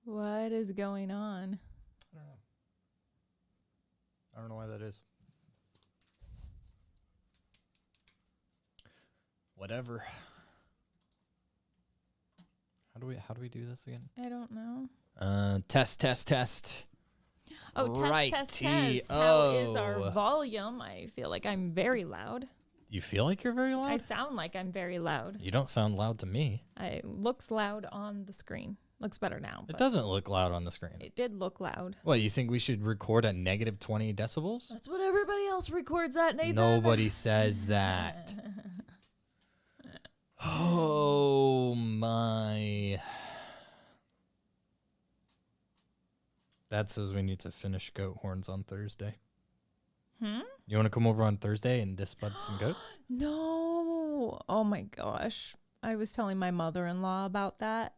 What is going on? I don't know. I don't know why that is. Whatever. How do we do this again? I don't know. Test. Oh, Righty. test. How is our volume? I feel like I'm very loud. You feel like you're very loud? I sound like I'm very loud. You don't sound loud to me. It looks loud on the screen. Looks better now. It doesn't look loud on the screen. It did look loud. What, you think we should record at negative 20 decibels? That's what everybody else records at, Nathan. Nobody says that. Oh my. Dad says we need to finish goat horns on Thursday. You want to come over on Thursday and disbud some goats? No. Oh my gosh. I was telling my mother-in-law about that.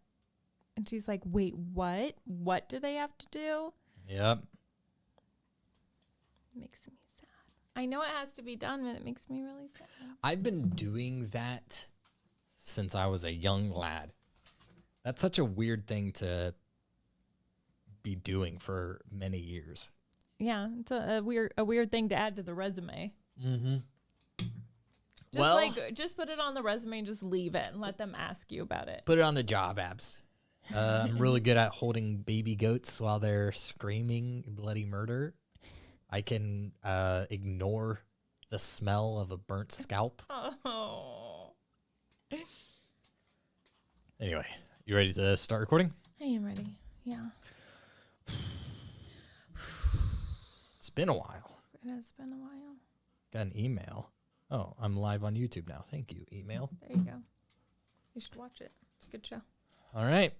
And she's like, wait, what? What do they have to do? Yep. It makes me sad. I know it has to be done, but it makes me really sad. I've been doing that since I was a young lad. That's such a weird thing to be doing for many years. Yeah, it's a weird thing to add to the resume. Mm-hmm. Just put it on the resume and just leave it and let them ask you about it. Put it on the job apps. I'm really good at holding baby goats while they're screaming bloody murder. I can ignore the smell of a burnt scalp. Oh. Anyway, you ready to start recording? I am ready. Yeah. It's been a while. It has been a while. Got an email. Oh, I'm live on YouTube now. Thank you, email. There you go. You should watch it. It's a good show. All right.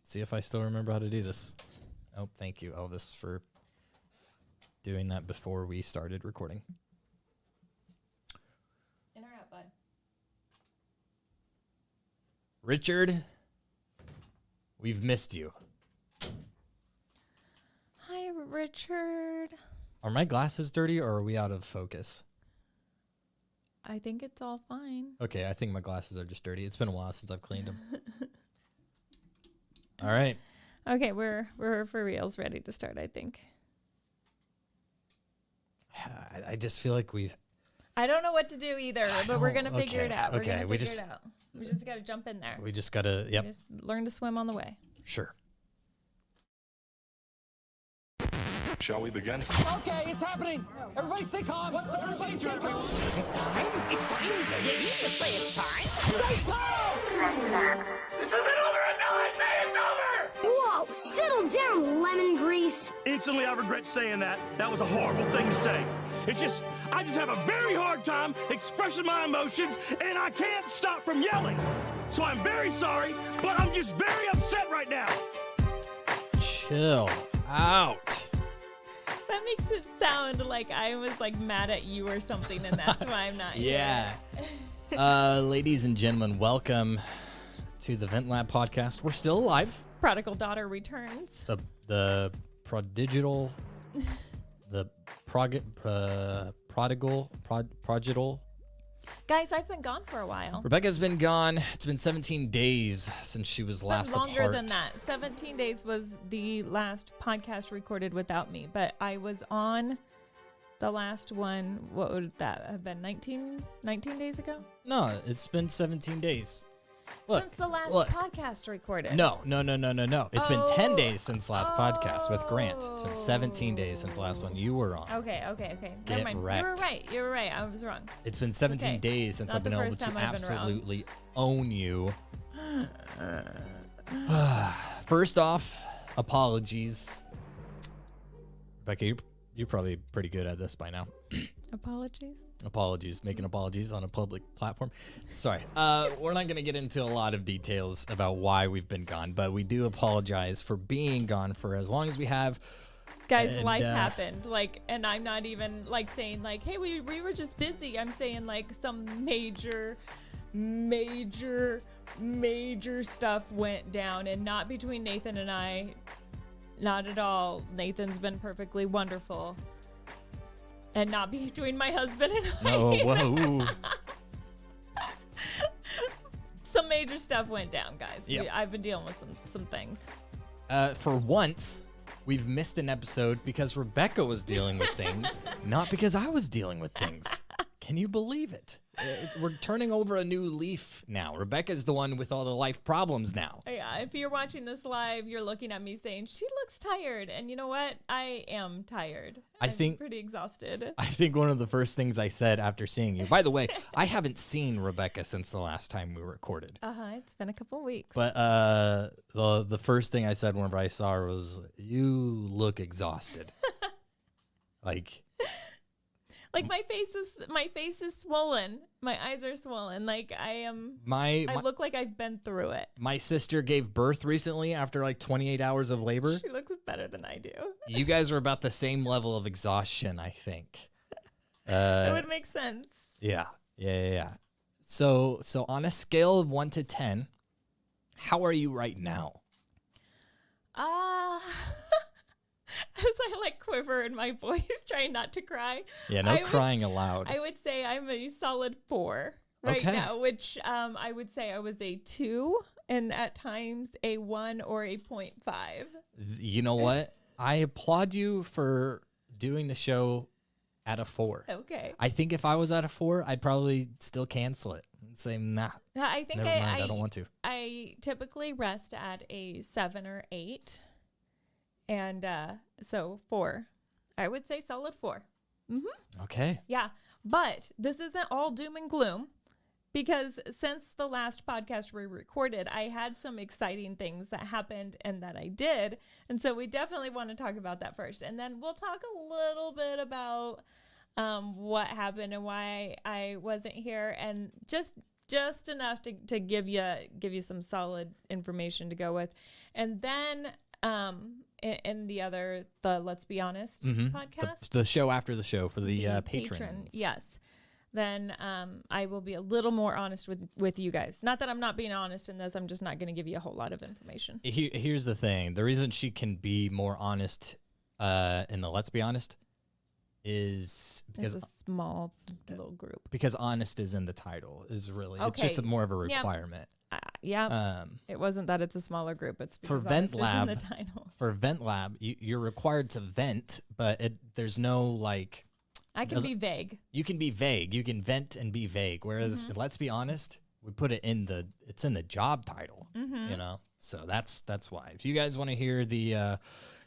See if I still remember how to do this. Oh, thank you, Elvis, for doing that before we started recording. In or out, bud? Richard, we've missed you. Hi, Richard. Are my glasses dirty or are we out of focus? I think it's all fine. Okay, I think my glasses are just dirty. It's been a while since I've cleaned them. All right. Okay, we're for reals ready to start, I think. I just feel like we've... I don't know what to do either, but we're going to figure it out. We're Okay, going to figure it out. We just got to jump in there. We just got to... Yep. Just learn to swim on the way. Sure. Shall we begin? Okay, it's happening. Everybody stay calm. Everybody stay calm. It's time. Yeah, you just say it's time. Stay calm. This isn't over until I say it's over. Whoa, settle down, lemon grease. Instantly, I regret saying that. That was a horrible thing to say. I just have a very hard time expressing my emotions, and I can't stop from yelling. So I'm very sorry, but I'm just very upset right now. Chill out. That makes it sound like I was like mad at you or something, and that's why I'm not Yeah. Ladies and gentlemen, welcome to the Vent Lab podcast. We're still alive. Prodigal daughter returns. The prodigal, prodigal. Guys, I've been gone for a while. Rebecca's been gone. It's been 17 days since she was last apart. Longer than that. 17 days was the last podcast recorded without me, but I was on the last one. What would that have been? 19 days ago? No, it's been 17 days. Look, Since the last podcast recorded. No. It's been 10 days since last podcast with Grant. It's been 17 days since the last one you were on. Okay. Get Never mind. wrecked. You were right. I was wrong. It's been 17 days since Not I've been the able first to time I've been wrong. absolutely own you. First off, apologies. Rebecca, you're probably pretty good at this by now. Apologies. Making apologies on a public platform. Sorry. We're not going to get into a lot of details about why we've been gone, but we do apologize for being gone for as long as we have. Guys, And, life happened. And I'm not even saying hey, we were just busy. I'm saying some major stuff went down, and not between Nathan and I. Not at all. Nathan's been perfectly wonderful. And not between my husband and I. No, whoa. Some major stuff went down, guys. Yep. I've been dealing with some things. For once, we've missed an episode because Rebecca was dealing with things, not because I was dealing with things. Can you believe it? We're turning over a new leaf now. Rebecca's the one with all the life problems now. Yeah, if you're watching this live, you're looking at me saying, she looks tired. And you know what? I am tired. I'm pretty exhausted. I think one of the first things I said after seeing you, by the way, I haven't seen Rebecca since the last time we recorded. It's been a couple weeks. But the first thing I said whenever I saw her was, you look exhausted. Like my face is swollen. My eyes are swollen. Like I look like I've been through it. My sister gave birth recently after like 28 hours of labor. She looks better than I do. You guys are about the same level of exhaustion, I think. That would make sense. Yeah. So on a scale of 1 to 10, how are you right now? As I like quiver in my voice, trying not to cry. Yeah, no crying allowed. I would say I'm a solid 4 right now, which I would say I was a 2 and at times a 1 or a 0.5. You know what? I applaud you for doing the show at a 4. Okay. I think if I was at a 4, I'd probably still cancel it and say, nah. I think never mind, I don't want to. I typically rest at a 7 or 8. And so 4. I would say solid 4. Mm-hmm. Okay. Yeah. But this isn't all doom and gloom because since the last podcast we recorded, I had some exciting things that happened and that I did. And so we definitely want to talk about that first. And then we'll talk a little bit about what happened and why I wasn't here and just enough to give you some solid information to go with. And then in the Let's Be Honest podcast. The show after the show for the patrons. Yes. Then I will be a little more honest with you guys. Not that I'm not being honest in this. I'm just not going to give you a whole lot of information. Here's the thing. The reason she can be more honest in the Let's Be Honest is because it's a small little group. Because honest is in the title is really it's just more of a requirement. It wasn't that it's a smaller group. It's because for Vent Lab. In the title. For Vent Lab, you're required to vent, but there's no like. I can be vague. You can be vague. You can vent and be vague. Whereas Let's Be Honest, we put it in the job title. You know, so that's why. If you guys want to hear the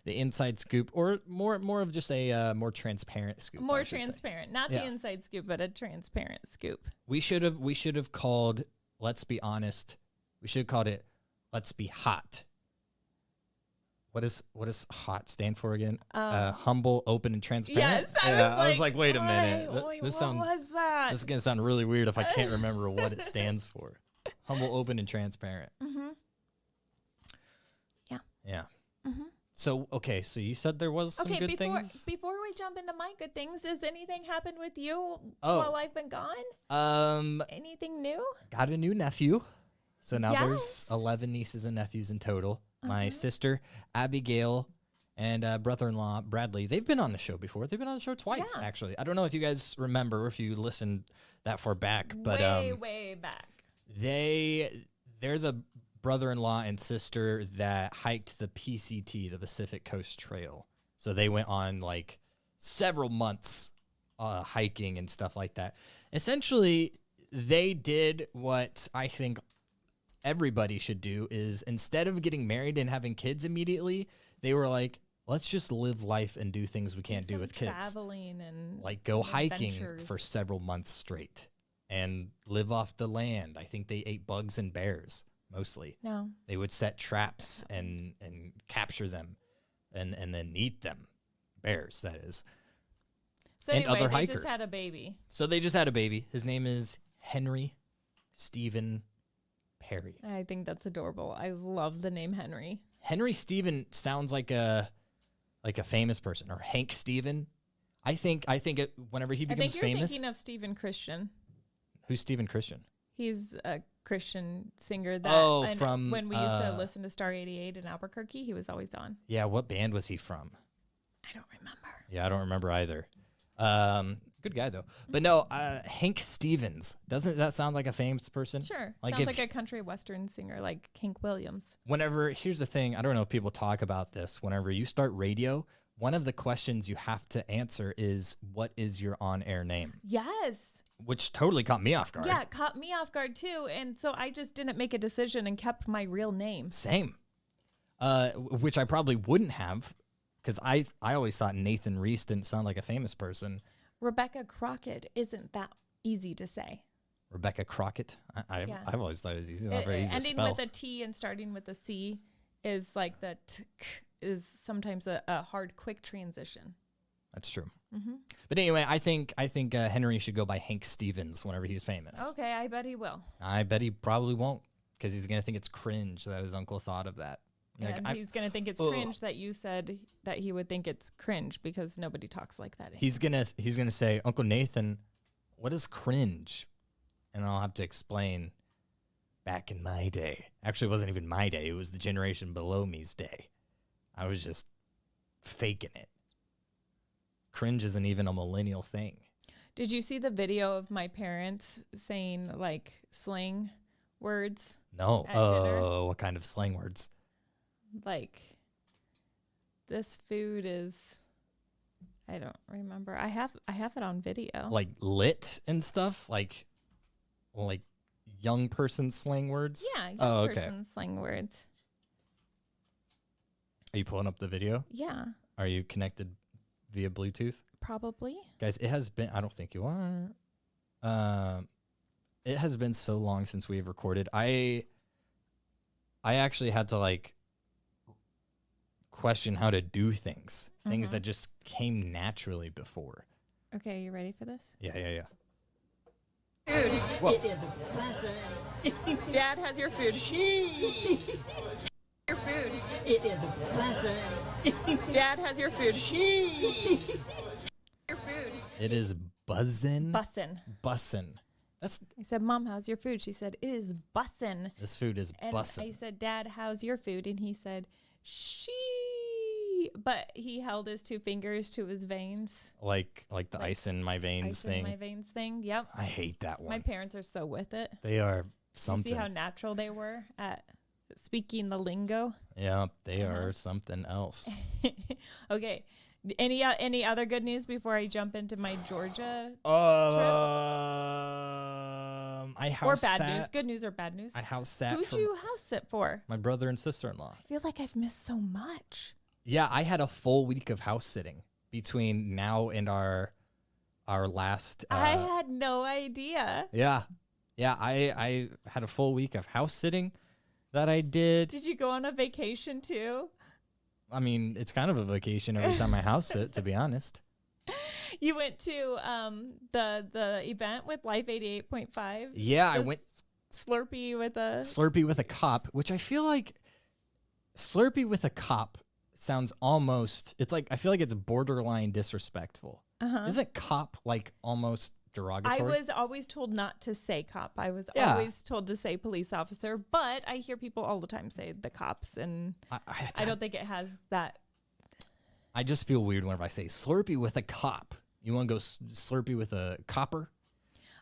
inside scoop, or more of just a more transparent scoop. More transparent, not the inside scoop, but a transparent scoop. We should have called Let's Be Honest. We should have called it Let's Be Hot. What does hot stand for again? Humble, open, and transparent. Yes, I was like, wait a minute. This was that? This is gonna sound really weird if I can't remember what it stands for. Humble, open, and transparent. Yeah. Yeah. So so you said there was some good things. Before we jump into my good things, has anything happened with you while I've been gone? Anything new? Got a new nephew. So now there's 11 nieces and nephews in total. My sister, Abigail, and brother-in-law, Bradley, they've been on the show before. They've been on the show twice, actually. I don't know if you guys remember, if you listened that far back. But way back. They're the brother-in-law and sister that hiked the PCT, the Pacific Coast Trail. So they went on, like, several months hiking and stuff like that. Essentially, they did what I think everybody should do is instead of getting married and having kids immediately, they were like, let's just live life and do things we can't do with kids. Traveling and like go hiking for several months straight and live off the land. I think they ate bugs and bears mostly. No. They would set traps and capture them and then eat them. Bears, that is. So and anyway, other they hikers. just had a baby. So they just had a baby. His name is Henry Stephen Perry. I think that's adorable. I love the name Henry. Henry Stephen sounds like a famous person, or Hank Stephen. I think whenever he becomes famous. I think you're thinking of Stephen Christian. Who's Stephen Christian? He's a Christian singer that from when we used to listen to Star 88 in Albuquerque, he was always on. Yeah, what band was he from? I don't remember. Yeah, I don't remember either. Good guy though. But no, Hank Stevens. Doesn't that sound like a famous person? Sure. Like Sounds if like a country western singer like Hank Williams. whenever here's the thing, I don't know if people talk about this. Whenever you start radio, one of the questions you have to answer is what is your on-air name? Yes. Which totally caught me off guard. Yeah, it caught me off guard too. And so I just didn't make a decision and kept my real name. Same. Which I probably wouldn't have, because I always thought Nathan Reese didn't sound like a famous person. Rebecca Crockett isn't that easy to say. Rebecca Crockett. I've always thought it was easy. It's not very easy to Ending spell. with a T and starting with a C is like the is sometimes a hard, quick transition. That's true. But anyway, I think Henry should go by Hank Stevens whenever he's famous. Okay, I bet he will. I bet he probably won't, because he's gonna think it's cringe that his uncle thought of that. Like, And he's going to think it's cringe that you said that he would think it's cringe because nobody talks like that. he's gonna say, Uncle Nathan, what is cringe? And I'll have to explain. Back in my day, actually, it wasn't even my day. It was the generation below me's day. I was just faking it. Cringe isn't even a millennial thing. Did you see the video of my parents saying like slang words? No. At dinner? Oh, what kind of slang words? Like, this food is, I don't remember. I have it on video. Like lit and stuff? Like young person slang words? Yeah, young Oh, okay. person slang words. Are you pulling up the video? Yeah, Are you connected via Bluetooth? probably. Guys, it has been, I don't think you are. It has been so long since we've recorded. I actually had to like question how to do things that just came naturally before. Okay, you ready for this? Yeah. Food. Whoa. Dad has your food. Your food. It is a blessing. Dad has your food. Your food. It is buzzin'. Bussin'. That's I said, Mom, how's your food? She said, it is bussin'. this food is And bussin'. I said, Dad, how's your food? And he said, she. But he held his two fingers to his veins. Like the ice in my veins Ice in thing. my veins thing. Yep. I hate that one. My parents are so with it. They are You something. see how natural they were at speaking the lingo? Yeah, they are something else. Okay. Any other good news before I jump into my Georgia I or house bad sat. news? Good news or bad news? I house sat Who'd for you house sit for? my brother and sister-in-law. I feel like I've missed so much. Yeah, I had a full week of house sitting between now and our last. I had no idea. Yeah, I had a full week of house sitting that I did. Did you go on a vacation too? I mean, it's kind of a vacation every time I house sit, to be honest. You went to the event with Life 88.5. Yeah, I The went Slurpee with a Slurpee with a cop, which I feel like Slurpee with a cop sounds almost. It's like I feel like it's borderline disrespectful. Isn't cop like almost derogatory? I was always told not to say cop. I was Yeah. always told to say police officer, but I hear people all the time say the cops, and I don't think it has that. I just feel weird whenever I say Slurpee with a cop. You want to go Slurpee with a copper?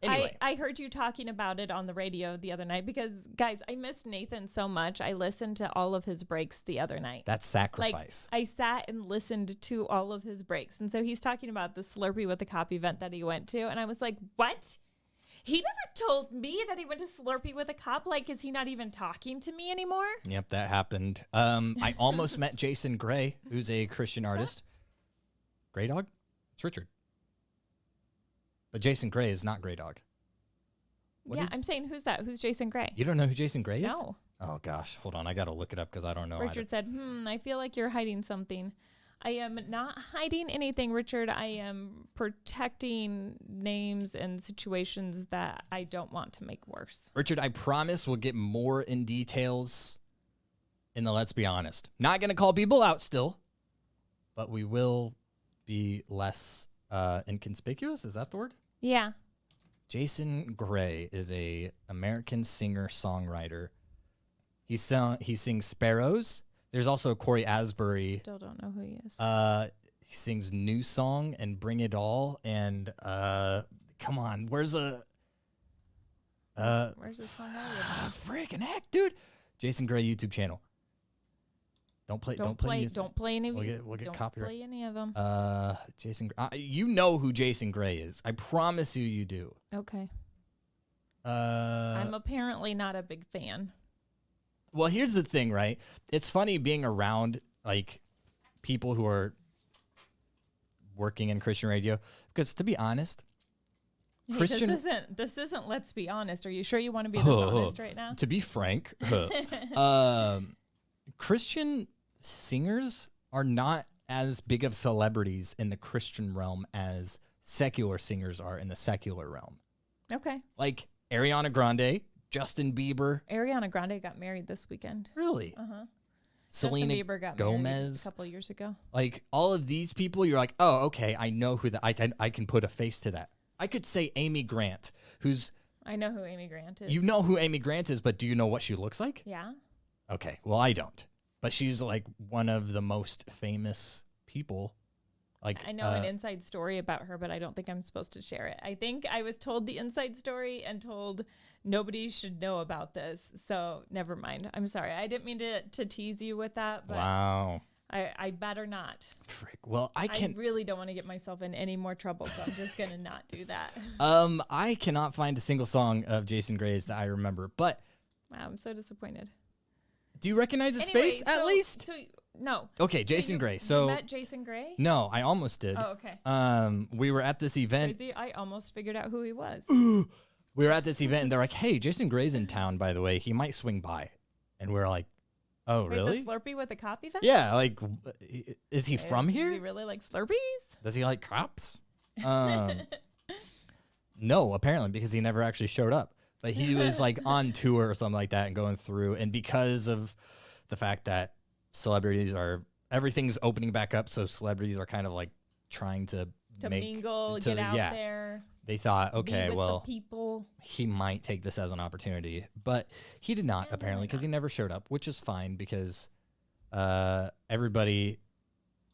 Anyway, I heard you talking about it on the radio the other night because, guys, I missed Nathan so much. I listened to all of his breaks the other night. that's sacrifice. Like, I sat and listened to all of his breaks. And so he's talking about the Slurpee with the Cop event that he went to. And I was like, what? He never told me that he went to Slurpee with a Cop. Like, is he not even talking to me anymore? Yep, that happened. I almost met Jason Gray, who's a Christian artist. Grey Dog? It's Richard. But Jason Gray is not Grey Dog. Yeah, I'm saying, who's that? Who's Jason Gray? You don't know who Jason Gray is? No. Oh, gosh. Hold on. I got to look it up because I don't know. Richard said, I feel like you're hiding something. I am not hiding anything, Richard. I am protecting names and situations that I don't want to make worse. Richard, I promise we'll get more in details in the Let's Be Honest. Not going to call people out still, but we will be less inconspicuous. Is that the word? Yeah. Jason Gray is a American singer-songwriter. He sings Sparrows. There's also Corey Asbury. Still don't know who he is. He sings New Song and Bring It All. And come on, where's the song I would freaking heck, dude? Jason Gray YouTube channel. Don't play music. Don't play any. We'll get don't copyright. play any of them. Jason. You know who Jason Gray is. I promise you do. Okay. I'm apparently not a big fan. Well, here's the thing, right? It's funny being around like people who are working in Christian radio because, to be honest, Hey, Christian. This isn't. Let's be honest. Are you sure you want to be this honest right now? To be frank, Christian singers are not as big of celebrities in the Christian realm as secular singers are in the secular realm. Okay. Like Ariana Grande, Justin Bieber. Ariana Grande got married this weekend. Really? Uh-huh. Selena Justin Bieber got Gomez. married a couple years ago. Like all of these people, you're like, oh, okay, I know who that. I can put a face to that. I could say Amy Grant, who's. I know who Amy Grant is. You know who Amy Grant is, but do you know what she looks like? Yeah. Okay, well, I don't. But she's like one of the most famous people. Like I know an inside story about her, but I don't think I'm supposed to share it. I think I was told the inside story and told nobody should know about this. So never mind. I'm sorry. I didn't mean to tease you with that, but wow. I better not. Frick. Well, I really don't want to get myself in any more trouble, so I'm just gonna not do that. I cannot find a single song of Jason Gray's that I remember, but Wow, I'm so disappointed. do you recognize his face at least? No. Okay, Jason Gray. You So met Jason Gray? no, I almost did. Oh, okay. We were at this event. Crazy. I almost figured out who he was. We were at this event, and they're like, "Hey, Jason Gray's in town, by the way. He might swing by." And we were like, "Oh, Wait, really?" the Slurpee with the cop event? Yeah, like, is he from Does here? he really like Slurpees? Does he like cops? No, apparently, because he never actually showed up. But he was like on tour or something like that and going through. And because of the fact that everything's opening back up, so celebrities are kind of like trying to mingle, get out there. They thought, be okay, with well, the people. he might take this as an opportunity. But he did not, apparently, because he never showed up, which is fine because everybody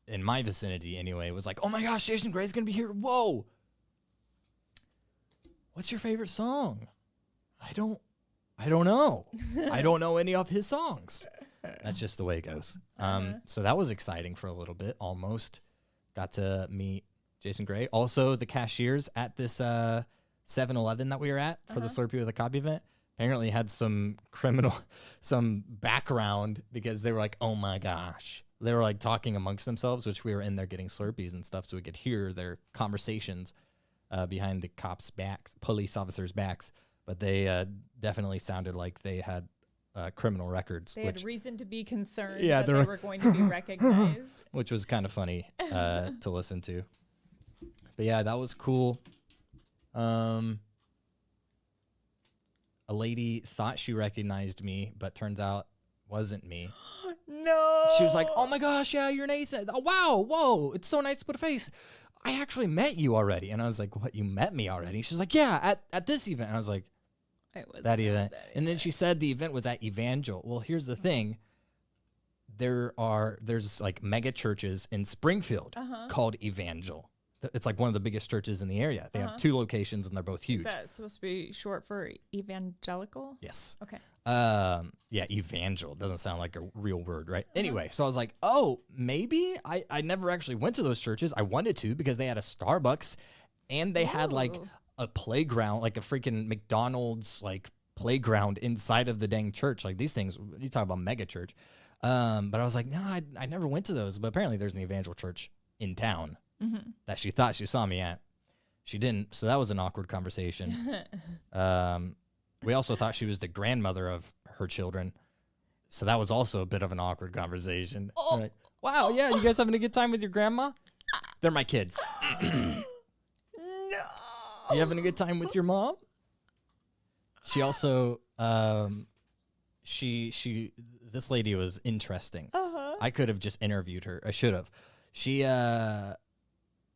in my vicinity anyway was like, oh my gosh, Jason Gray's going to be here. Whoa. What's your favorite song? I don't know. I don't know any of his songs. That's just the way it goes. So that was exciting for a little bit. Almost got to meet Jason Gray. Also, the cashiers at this 7-Eleven that we were at for the Slurpee with a Cop event apparently had some background because they were like, oh my gosh. They were like talking amongst themselves, which we were in there getting Slurpees and stuff so we could hear their conversations behind the cops' backs, police officers' backs. But they definitely sounded like they had criminal records. They had reason to be concerned Yeah, that they were going to be recognized. Which was kind of funny to listen to. But yeah, that was cool. A lady thought she recognized me, but turns out wasn't me. No. She was like, oh my gosh, yeah, you're Nathan. Oh, wow, whoa, it's so nice to put a face. I actually met you already. And I was like, what, you met me already? She's like, yeah, at this event. And I was like, that event. And then she said the event was at Evangel. Well, here's the thing. There's like mega churches in Springfield called Evangel. It's like one of the biggest churches in the area. They have 2 locations and they're both huge. Is that supposed to be short for evangelical? Yes. Okay. Yeah, Evangel doesn't sound like a real word, right? Anyway, so I was like, oh, maybe I never actually went to those churches. I wanted to because they had a Starbucks and they had like a playground, like a freaking McDonald's like playground inside of the dang church. Like these things, you talk about mega church. But I was like, no, I never went to those. But apparently there's an Evangel church in town that she thought she saw me at. She didn't. So that was an awkward conversation. We also thought she was the grandmother of her children. So that was also a bit of an awkward conversation. Like, wow, yeah, you guys having a good time with your grandma? They're my kids. No. You having a good time with your mom? She also, this lady was interesting. I could have just interviewed her. I should have. She has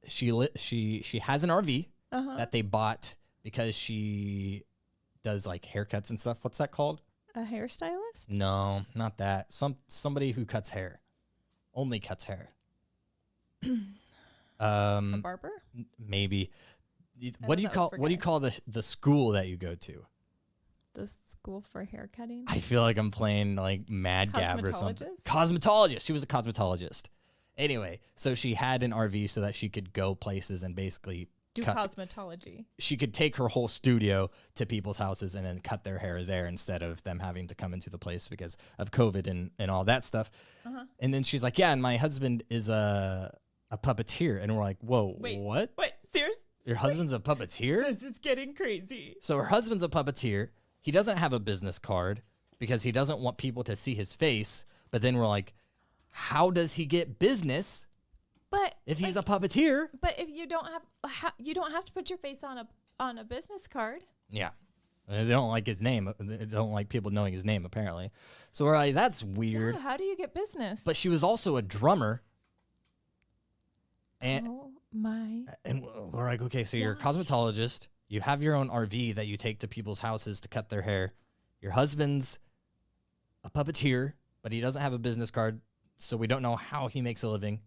an RV that they bought because she does like haircuts and stuff. What's that called? A hairstylist? No, not that. Somebody who cuts hair. Only cuts hair. A barber? Maybe. know What do you that was call for what do you guys. call the school that you go to? The school for hair cutting? I feel like I'm playing like Mad Gab or something. Cosmetologist? Cosmetologist. She was a cosmetologist. Anyway, so she had an RV so that she could go places and basically Do cut. cosmetology. She could take her whole studio to people's houses and then cut their hair there instead of them having to come into the place because of COVID and all that stuff. And then she's like, yeah, and my husband is a puppeteer. And we're like, whoa, what? Wait, seriously? Your husband's a puppeteer? This is getting crazy. So her husband's a puppeteer. He doesn't have a business card because he doesn't want people to see his face. But then we're like, how does he get business But if he's like, a puppeteer? but if you don't have to put your face on a business card. Yeah. They don't like his name. They don't like people knowing his name, apparently. So we're like, that's weird. Yeah, how do you get business? But she was also a drummer. And oh my. we're like, okay, so you're a cosmetologist. You have your own RV that you take to people's houses to cut their hair. Your husband's a puppeteer, but he doesn't have a business card, so we don't know how he makes a living.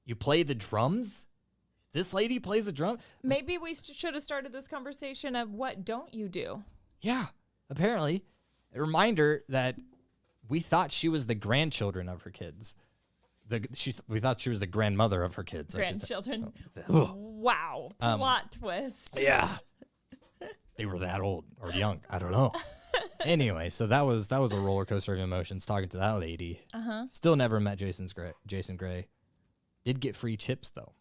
You play the drums? This lady plays the drum? Maybe we should have started this conversation of what don't you do? Yeah, apparently. A reminder that we thought she was the grandchildren of her kids. We thought she was the grandmother of her kids. I should say. Grandchildren. Ugh. Wow. Plot twist. Yeah. They were that old or young. I don't know. Anyway, so that was a roller coaster of emotions talking to that lady. Uh-huh. Still never met Jason Gray. Did get free chips though.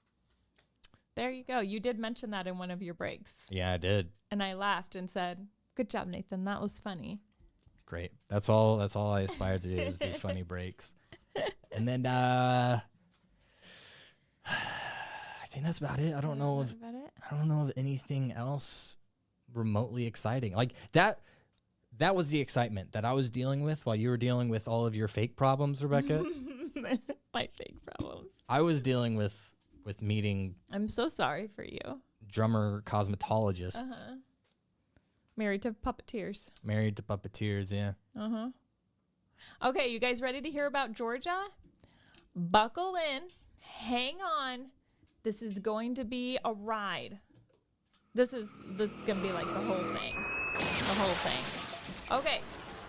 There you go. You did mention that in one of your breaks. Yeah, I did. And I laughed and said, "Good job, Nathan. That was funny." Great. That's all I aspire to do is do funny breaks. And then I think that's about it. I don't know of anything else remotely exciting. Like that was the excitement that I was dealing with while you were dealing with all of your fake problems, Rebecca. My fake problems. I was dealing with meeting I'm so sorry for you. drummer cosmetologists, Married to puppeteers. married to puppeteers, yeah. Okay, you guys ready to hear about Georgia? Buckle in. Hang on. This is going to be a ride. This is going to be like the whole thing. The whole thing. Okay.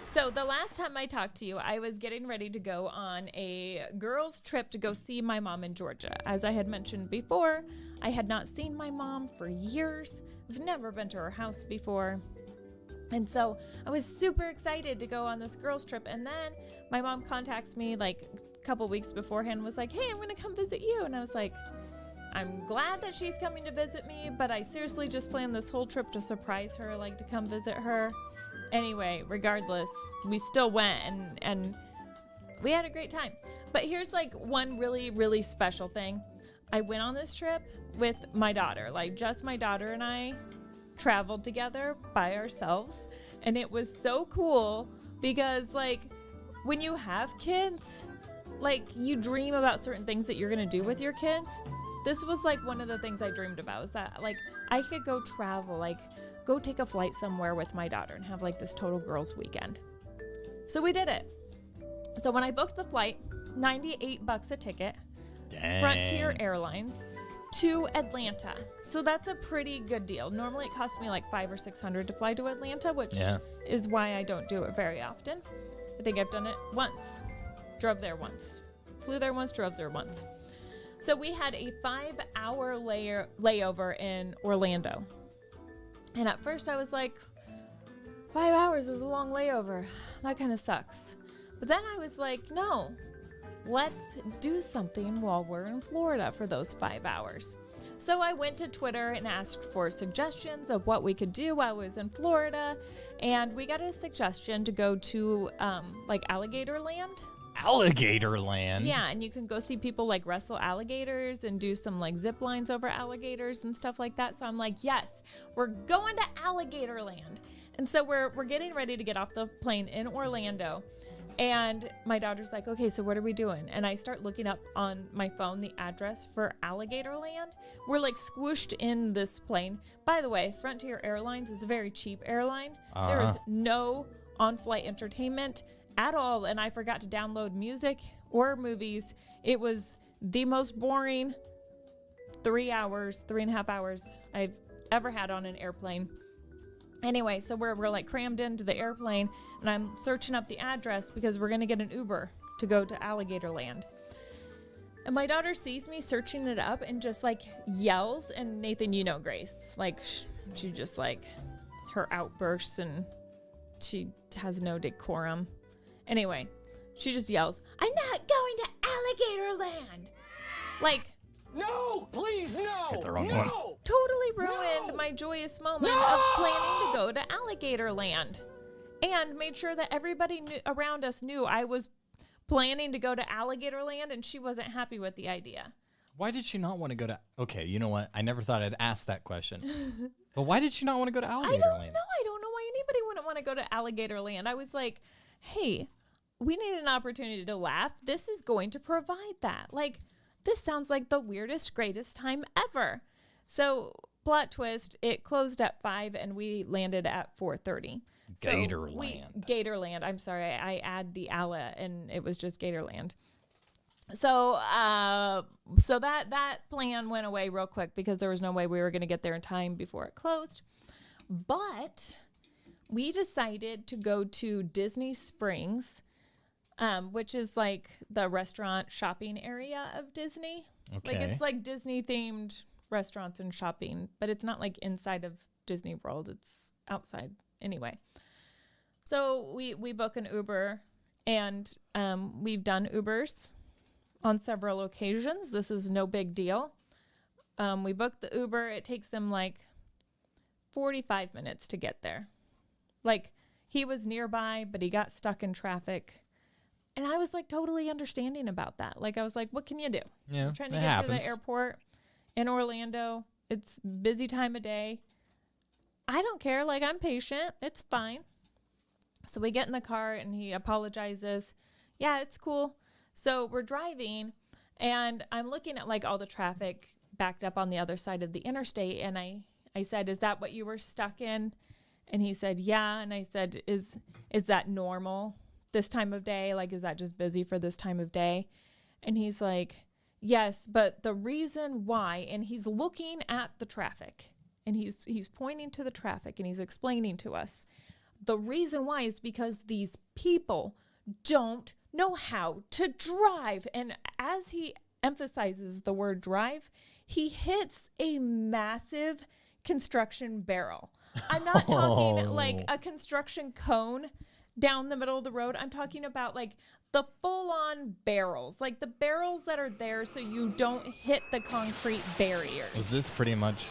So the last time I talked to you, I was getting ready to go on a girls' trip to go see my mom in Georgia. As I had mentioned before, I had not seen my mom for years. I've never been to her house before. And so I was super excited to go on this girls' trip. And then my mom contacts me like a couple weeks beforehand, was like, "Hey, I'm going to come visit you." And I was like, I'm glad that she's coming to visit me, but I seriously just planned this whole trip to surprise her, like to come visit her. Anyway, regardless, we still went and we had a great time. But here's like one really, really special thing. I went on this trip with my daughter, like just my daughter and I traveled together by ourselves. And it was so cool because like when you have kids, like you dream about certain things that you're going to do with your kids. This was like one of the things I dreamed about, was that like I could go travel, like go take a flight somewhere with my daughter and have like this total girls weekend. So we did it. So when I booked the flight, $98 a ticket, Dang. Frontier Airlines to Atlanta. So that's a pretty good deal. Normally it costs me like $500 or $600 to fly to Atlanta, which is why I don't do it very often. I think I've done it once, drove there once, flew there once, drove there once. So we had a 5-hour layover in Orlando. And at first I was like, 5 hours is a long layover. That kind of sucks. But then I was like, no, let's do something while we're in Florida for those 5 hours. So I went to Twitter and asked for suggestions of what we could do while I was in Florida. And we got a suggestion to go to like Alligator Land. Alligator Land? Yeah, and you can go see people like wrestle alligators and do some like zip lines over alligators and stuff like that. So I'm like, yes, we're going to Alligator Land. And so we're getting ready to get off the plane in Orlando. And my daughter's like, okay, so what are we doing? And I start looking up on my phone the address for Alligator Land. We're like squished in this plane. By the way, Frontier Airlines is a very cheap airline. There is no on-flight entertainment at all, and I forgot to download music or movies. It was the most boring 3.5 hours I've ever had on an airplane. Anyway, so we're like crammed into the airplane, and I'm searching up the address because we're going to get an Uber to go to Alligator Land. And my daughter sees me searching it up and just like yells. And Nathan, you know Grace, like she just like her outbursts, and she has no decorum. Anyway, she just yells, "I'm not going to Alligator Land!" Like, No, please, no. Hit the wrong no. one. totally ruined my joyous moment of planning to go to Alligator Land, and made sure that everybody around us knew I was planning to go to Alligator Land, and she wasn't happy with the idea. Why did she not want to go to... Okay, you know what? I never thought I'd ask that question. But why did she not want to go to Alligator Land? I don't know why anybody wouldn't want to go to Alligator Land. I was like, hey, we need an opportunity to laugh. This is going to provide that. Like, this sounds like the weirdest, greatest time ever. So, plot twist, it closed at 5 and we landed at 4:30. Gatorland. I'm sorry, I add the Alla and it was just Gatorland. So that plan went away real quick because there was no way we were going to get there in time before it closed. But we decided to go to Disney Springs, which is like the restaurant shopping area of Disney. Okay. Like it's like Disney themed restaurants and shopping, but it's not like inside of Disney World. It's outside anyway. So we book an Uber, and we've done Ubers on several occasions. This is no big deal. We booked the Uber. It takes them like 45 minutes to get there. Like, he was nearby, but he got stuck in traffic. And I was like totally understanding about that. Like, I was like, what can you do? Yeah, You're trying to it get happens. to the airport in Orlando. It's busy time of day. I don't care. Like, I'm patient. It's fine. So we get in the car and he apologizes. Yeah, it's cool. So we're driving and I'm looking at like all the traffic backed up on the other side of the interstate. And I said, is that what you were stuck in? And he said, yeah. And I said, is that normal this time of day? Like, is that just busy for this time of day? And he's like, yes, but the reason why, and he's looking at the traffic and he's pointing to the traffic and he's explaining to us, the reason why is because these people don't know how to drive. And as he emphasizes the word drive, he hits a massive construction barrel. I'm not talking like a construction cone down the middle of the road. I'm talking about like the full-on barrels, like the barrels that are there so you don't hit the concrete barriers. Was this pretty much...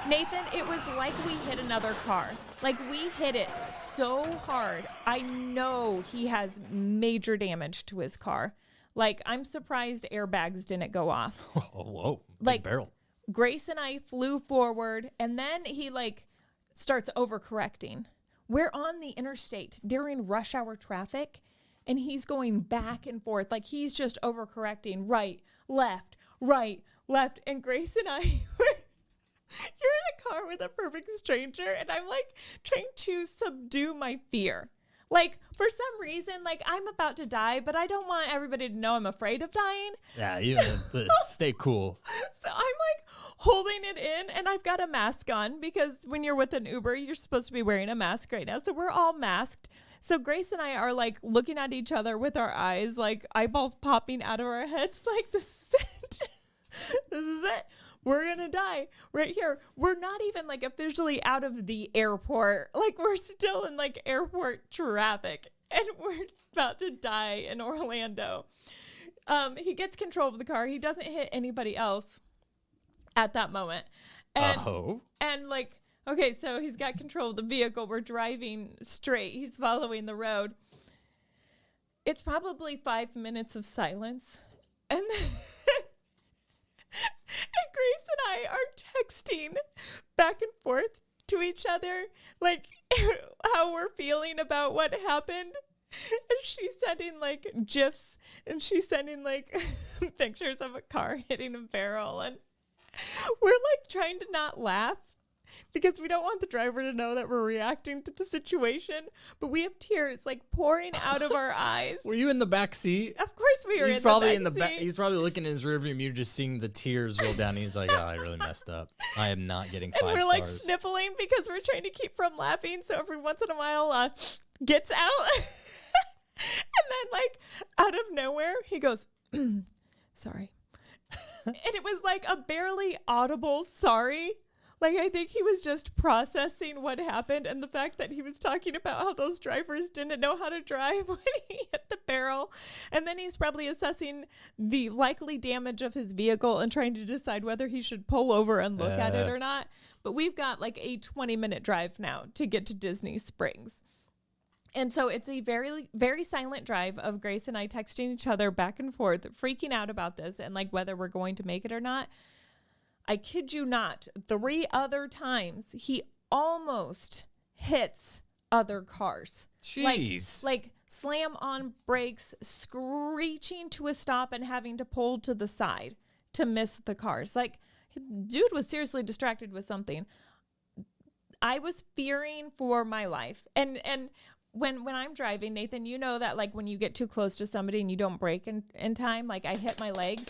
Nathan, it was like we hit another car. Like, we hit it so hard. I know he has major damage to his car. Like, I'm surprised airbags didn't go off. Oh, whoa. Big Like, barrel. Grace and I flew forward, and then he, like, starts overcorrecting. We're on the interstate during rush hour traffic, and he's going back and forth. Like, he's just overcorrecting right, left. And Grace and I were... You're in a car with a perfect stranger, and I'm like trying to subdue my fear. Like, for some reason, like, I'm about to die, but I don't want everybody to know I'm afraid of dying. Yeah, you stay cool. So I'm like holding it in, and I've got a mask on because when you're with an Uber, you're supposed to be wearing a mask right now. So we're all masked. So Grace and I are like looking at each other with our eyes, like eyeballs popping out of our heads, like this is it. This is it. We're going to die right here. We're not even like officially out of the airport. Like, we're still in like airport traffic and we're about to die in Orlando. He gets control of the car. He doesn't hit anybody else at that moment. And like, okay, so he's got control of the vehicle. We're driving straight. He's following the road. It's probably 5 minutes of silence. And then and Grace and I are texting back and forth to each other, like how we're feeling about what happened. And she's sending like GIFs and she's sending like pictures of a car hitting a barrel. And we're like trying to not laugh because we don't want the driver to know that we're reacting to the situation. But we have tears like pouring out of our eyes. Were you in the back seat? Of course course we were. He's in probably the in the back. seat. He's probably looking in his rearview mirror, just seeing the tears roll down. And he's like, "Oh, I really messed up. I am not getting 5 And we're stars." like sniffling because we're trying to keep from laughing. So every once in a while, gets out. And then, like, out of nowhere, he goes, sorry. And it was like a barely audible sorry. Like, I think he was just processing what happened and the fact that he was talking about how those drivers didn't know how to drive when he hit the barrel. And then he's probably assessing the likely damage of his vehicle and trying to decide whether he should pull over and look at it or not. But we've got like a 20-minute drive now to get to Disney Springs. And so it's a very, very silent drive of Grace and I texting each other back and forth, freaking out about this and like whether we're going to make it or not. I kid you not, 3 other times he almost hits other cars. Jeez. Like slam on brakes, screeching to a stop and having to pull to the side to miss the cars. Like, dude was seriously distracted with something. I was fearing for my life. And when I'm driving, Nathan, you know that like when you get too close to somebody and you don't brake in time, like I hit my legs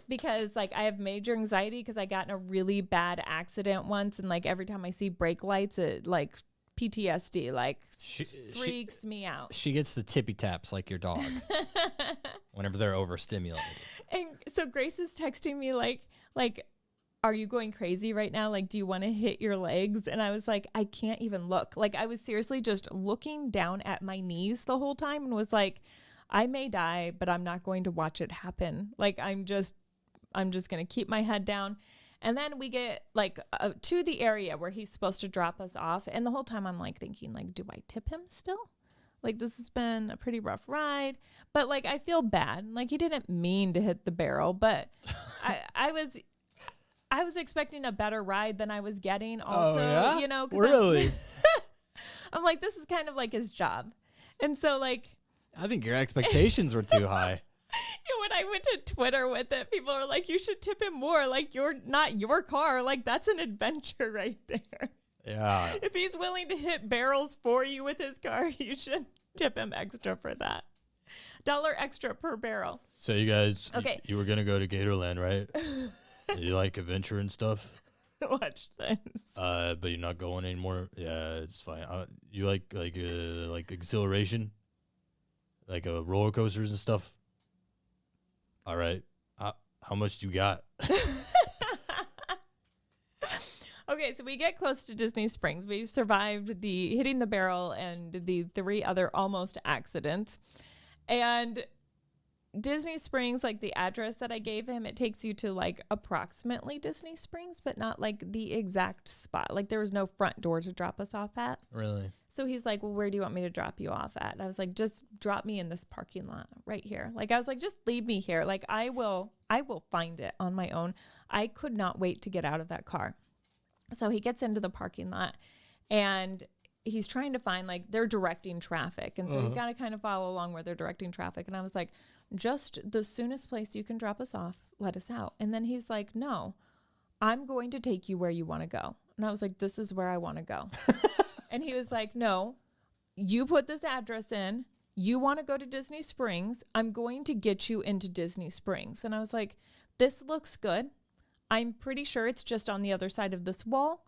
because like I have major anxiety because I got in a really bad accident once. And like every time I see brake lights, it like PTSD, like freaks me out. She gets the tippy taps like your dog whenever they're overstimulated. And so Grace is texting me like, are you going crazy right now? Like, do you want to hit your legs? And I was like, I can't even look. Like, I was seriously just looking down at my knees the whole time and was like, I may die, but I'm not going to watch it happen. Like, I'm just going to keep my head down. And then we get like to the area where he's supposed to drop us off. And the whole time I'm like thinking, like, do I tip him still? Like, this has been a pretty rough ride, but like, I feel bad. Like, he didn't mean to hit the barrel, but I was expecting a better ride than I was getting also, you know, 'cause really? I'm like, this is kind of like his job. And so like, I think your expectations were too high. when I went to Twitter with it, people are like, you should tip him more. Like, you're not your car. Like, that's an adventure right there. Yeah. If he's willing to hit barrels for you with his car, you should tip him extra for that. $1 extra per barrel. So you guys, Okay. you were going to go to Gatorland, right? You like adventure and stuff? Watch this. But you're not going anymore? Yeah, it's fine. You like exhilaration? Like roller coasters and stuff? All right. How much do you got? Okay, so we get close to Disney Springs. We've survived the hitting the barrel and the 3 other almost accidents. And Disney Springs, like the address that I gave him, it takes you to like approximately Disney Springs, but not like the exact spot. Like there was no front door to drop us off at. Really? So he's like, well, where do you want me to drop you off at? And I was like, just drop me in this parking lot right here. Like I was like, just leave me here. Like I will find it on my own. I could not wait to get out of that car. So he gets into the parking lot and he's trying to find, like, they're directing traffic. And so he's got to kind of follow along where they're directing traffic. And I was like, just the soonest place you can drop us off, let us out. And then he's like, no, I'm going to take you where you want to go. And I was like, this is where I want to go. And he was like, no, you put this address in. You want to go to Disney Springs. I'm going to get you into Disney Springs. And I was like, this looks good. I'm pretty sure it's just on the other side of this wall.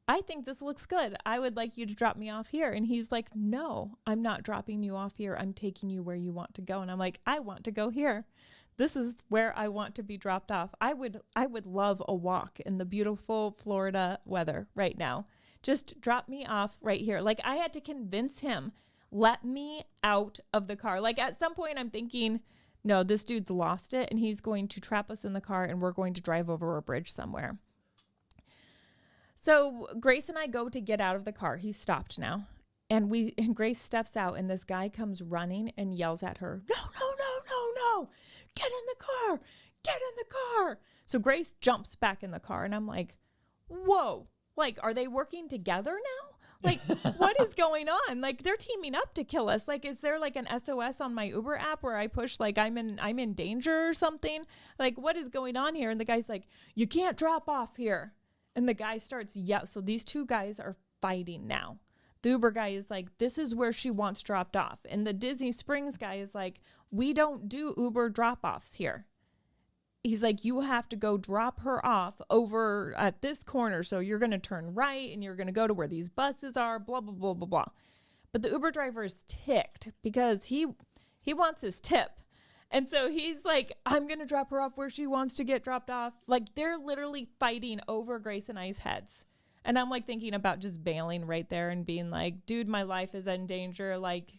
I think this looks good. I would like you to drop me off here. And he's like, no, I'm not dropping you off here. I'm taking you where you want to go. And I'm like, I want to go here. This is where I want to be dropped off. I would love a walk in the beautiful Florida weather right now. Just drop me off right here. Like I had to convince him, let me out of the car. Like at some point I'm thinking, no, this dude's lost it and he's going to trap us in the car and we're going to drive over a bridge somewhere. So Grace and I go to get out of the car. He's stopped now. And Grace steps out and this guy comes running and yells at her, no. Get in the car. Get in the car. So Grace jumps back in the car and I'm like, whoa, like, are they working together now? Like, what is going on? Like, they're teaming up to kill us. Like, is there like an SOS on my Uber app where I push like I'm in danger or something? Like, what is going on here? And the guy's like, you can't drop off here. And the guy starts, yeah. So these two guys are fighting now. The Uber guy is like, this is where she wants dropped off. And the Disney Springs guy is like, we don't do Uber drop-offs here. He's like, you have to go drop her off over at this corner. So you're going to turn right and you're going to go to where these buses are, blah, blah, blah, blah, blah. But the Uber driver is ticked because he wants his tip. And so he's like, I'm going to drop her off where she wants to get dropped off. Like, they're literally fighting over Grace and I's heads. And I'm like thinking about just bailing right there and being like, dude, my life is in danger. Like,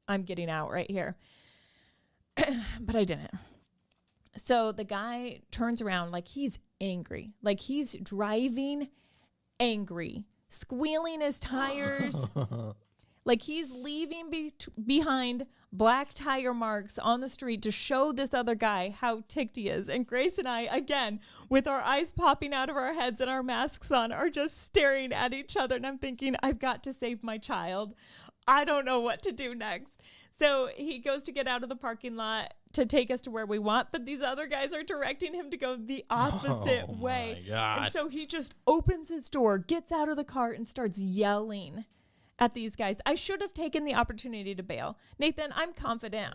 I'm getting out right here. But I didn't. So the guy turns around like he's angry. Like, he's driving angry, squealing his tires. Like, he's leaving behind black tire marks on the street to show this other guy how ticked he is. And Grace and I, again, with our eyes popping out of our heads and our masks on, are just staring at each other. And I'm thinking, I've got to save my child. I don't know what to do next. So he goes to get out of the parking lot to take us to where we want, but these other guys are directing him to go the opposite way. My gosh. And so he just opens his door, gets out of the car, and starts yelling at these guys. I should have taken the opportunity to bail. Nathan, I'm confident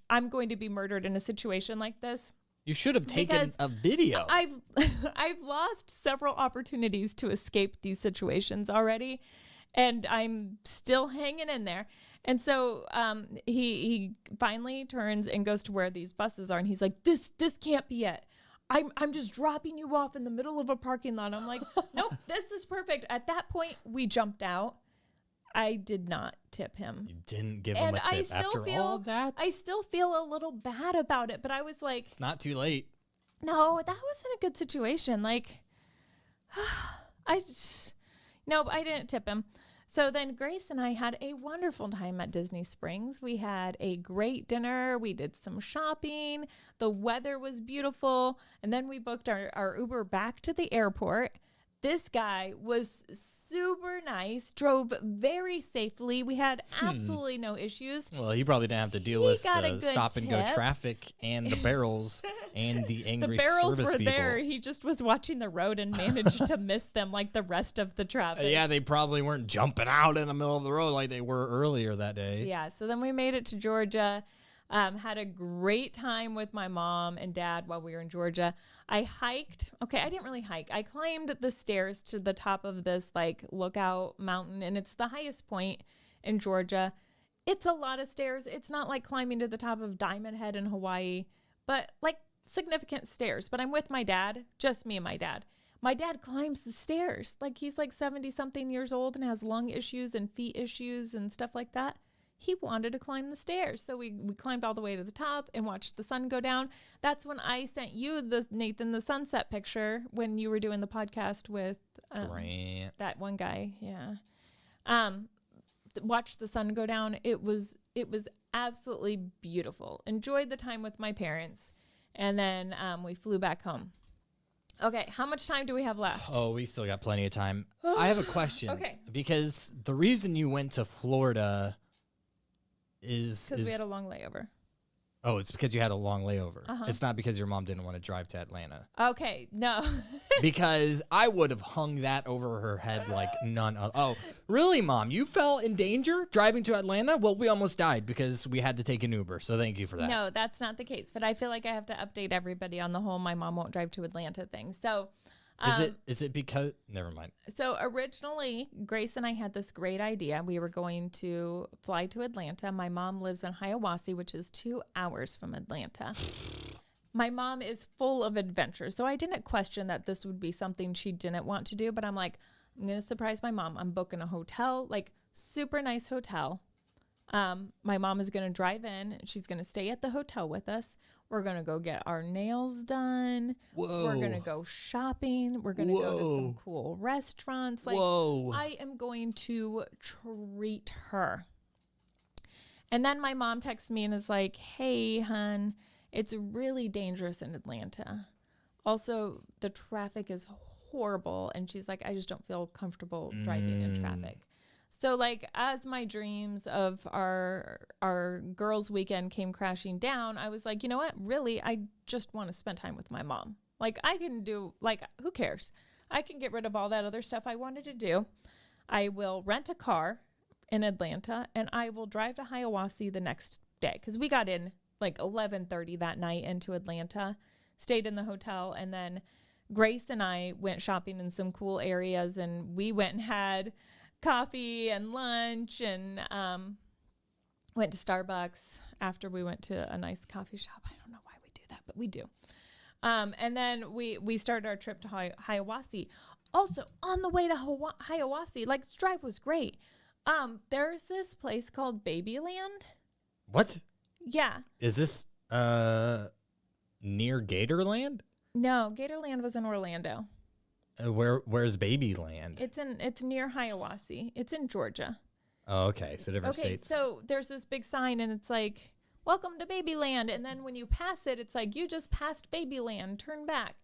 I'm going to be murdered in a situation like this. You should have taken a video. I've lost several opportunities to escape these situations already, and I'm still hanging in there. And so he finally turns and goes to where these buses are, and he's like, this can't be it. I'm just dropping you off in the middle of a parking lot. I'm like, nope, this is perfect. At that point, we jumped out. I did not tip him. You didn't give him a tip after all of that? I still feel a little bad about it, but I was like, It's not too late. no, that wasn't a good situation. Like, I didn't tip him. So then Grace and I had a wonderful time at Disney Springs. We had a great dinner. We did some shopping. The weather was beautiful. And then we booked our Uber back to the airport. This guy was super nice, drove very safely. We had absolutely no issues. Well, he probably didn't have to deal He with got a the good stop and go tip. traffic and the barrels and the angry The barrels service were people. there. He just was watching the road and managed to miss them like the rest of the traffic. Yeah, they probably weren't jumping out in the middle of the road like they were earlier that day. Yeah, so then we made it to Georgia. Had a great time with my mom and dad while we were in Georgia. I hiked. Okay, I didn't really hike. I climbed the stairs to the top of this like lookout mountain, and it's the highest point in Georgia. It's a lot of stairs. It's not like climbing to the top of Diamond Head in Hawaii, but like significant stairs. But I'm with my dad, just me and my dad. My dad climbs the stairs. Like, he's like 70 something years old and has lung issues and feet issues and stuff like that. He wanted to climb the stairs. So we climbed all the way to the top and watched the sun go down. That's when I sent you the sunset picture when you were doing the podcast with Grant. that one guy. Yeah. Watched the sun go down. It was absolutely beautiful. Enjoyed the time with my parents. And then we flew back home. Okay, how much time do we have left? Oh, we still got plenty of time. I have a question. Okay. Because the reason you went to Florida is Because we had a long layover. Oh, it's because you had a long layover. Uh-huh. It's not because your mom didn't want to drive to Atlanta. Okay, no. Because I would have hung that over her head like none other. Oh, really, Mom? You fell in danger driving to Atlanta? Well, we almost died because we had to take an Uber. So thank you for that. No, that's not the case. But I feel like I have to update everybody on the whole my mom won't drive to Atlanta thing. So Is it because never mind. So originally, Grace and I had this great idea. We were going to fly to Atlanta. My mom lives in Hiawassee, which is 2 hours from Atlanta. My mom is full of adventure. So I didn't question that this would be something she didn't want to do. But I'm like, I'm going to surprise my mom. I'm booking a hotel, like super nice hotel. My mom is going to drive in. She's going to stay at the hotel with us. We're going to go get our nails done. Whoa. We're going to go shopping. We're going to go to some cool restaurants. Like, Whoa. I am going to treat her. And then my mom texts me and is like, hey, hun, it's really dangerous in Atlanta. Also, the traffic is horrible. And she's like, I just don't feel comfortable driving in traffic. So, like, as my dreams of our girls' weekend came crashing down, I was like, you know what? Really, I just want to spend time with my mom. Like, I can do, like, who cares? I can get rid of all that other stuff I wanted to do. I will rent a car in Atlanta, and I will drive to Hiawassee the next day because we got in like 11:30 that night into Atlanta, stayed in the hotel, and then Grace and I went shopping in some cool areas, and we went and had coffee and lunch and went to Starbucks after we went to a nice coffee shop. I don't know why we do that, but we do. And then we started our trip to Hiawassee. Also, on the way to Hiawassee, like, this drive was great. There's this place called Babyland. What? Yeah. Is this near Gatorland? No, Gatorland was in Orlando. Where's Babyland? It's near Hiawassee. It's in Georgia. Oh, okay. So different states. So there's this big sign, and it's like, welcome to Babyland. And then when you pass it, it's like, you just passed Babyland, turn back.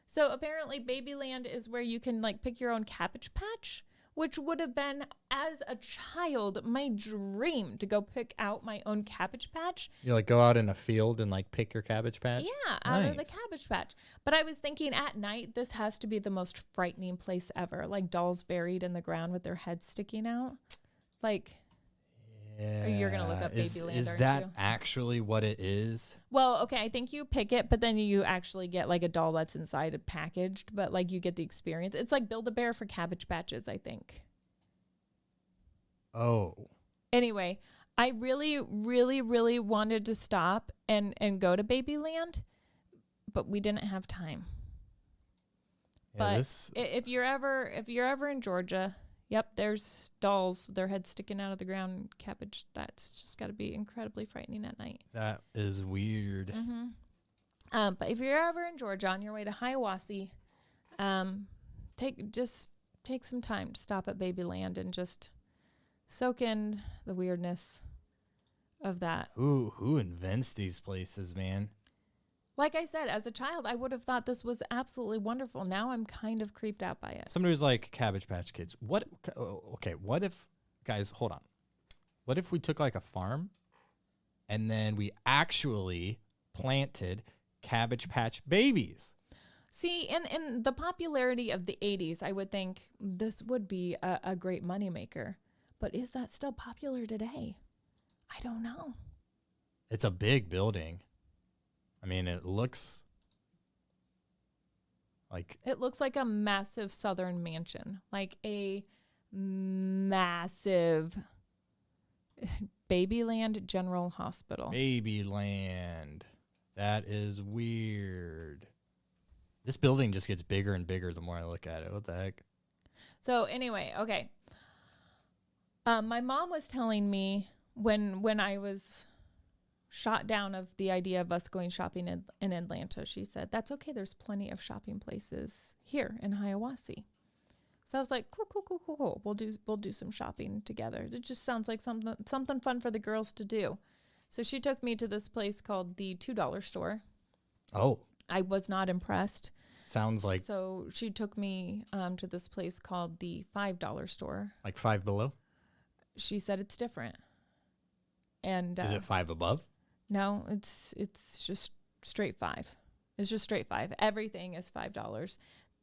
So apparently Babyland is where you can like pick your own Cabbage Patch, which would have been, as a child, my dream to go pick out my own Cabbage Patch. You like go out in a field and like pick your Cabbage Patch? Yeah, out of the Cabbage Patch. But I was thinking at night, this has to be the most frightening place ever. Like dolls buried in the ground with their heads sticking out. Like, yeah. You're going to look up Babyland, Is aren't that you? actually what it is? Well, okay, I think you pick it, but then you actually get like a doll that's inside it packaged, but like you get the experience. It's like Build-A-Bear for Cabbage Patches, I think. Oh. Anyway, I really, really, really wanted to stop and go to Babyland, but we didn't have time. Yeah, But if you're ever in Georgia, yep, there's dolls with their heads sticking out of the ground. Cabbage, that's just got to be incredibly frightening at night. that is weird. Mm-hmm. But if you're ever in Georgia on your way to Hiawassee, take some time to stop at Babyland and just soak in the weirdness of that. Who invents these places, man? Like I said, as a child, I would have thought this was absolutely wonderful. Now I'm kind of creeped out by it. Somebody was like Cabbage Patch Kids. What? Okay, what if, guys, hold on. What if we took like a farm and then we actually planted Cabbage Patch babies? See, in the popularity of the 80s, I would think this would be a great moneymaker. But is that still popular today? I don't know. It's a big building. I mean, it looks like a massive southern mansion, like a massive Babyland General Hospital. Babyland. That is weird. This building just gets bigger and bigger the more I look at it. What the heck? So anyway, okay. My mom was telling me when I was shot down of the idea of us going shopping in Atlanta, she said, that's okay. There's plenty of shopping places here in Hiawassee. So I was like, cool. We'll do some shopping together. It just sounds like something fun for the girls to do. So she took me to this place called the $2 store. Oh. I was not impressed. Sounds like So she took me to this place called the $5 store. like Five Below. She said it's different. And Is it Five Above? no, it's just straight $5. It's just straight $5. Everything is $5.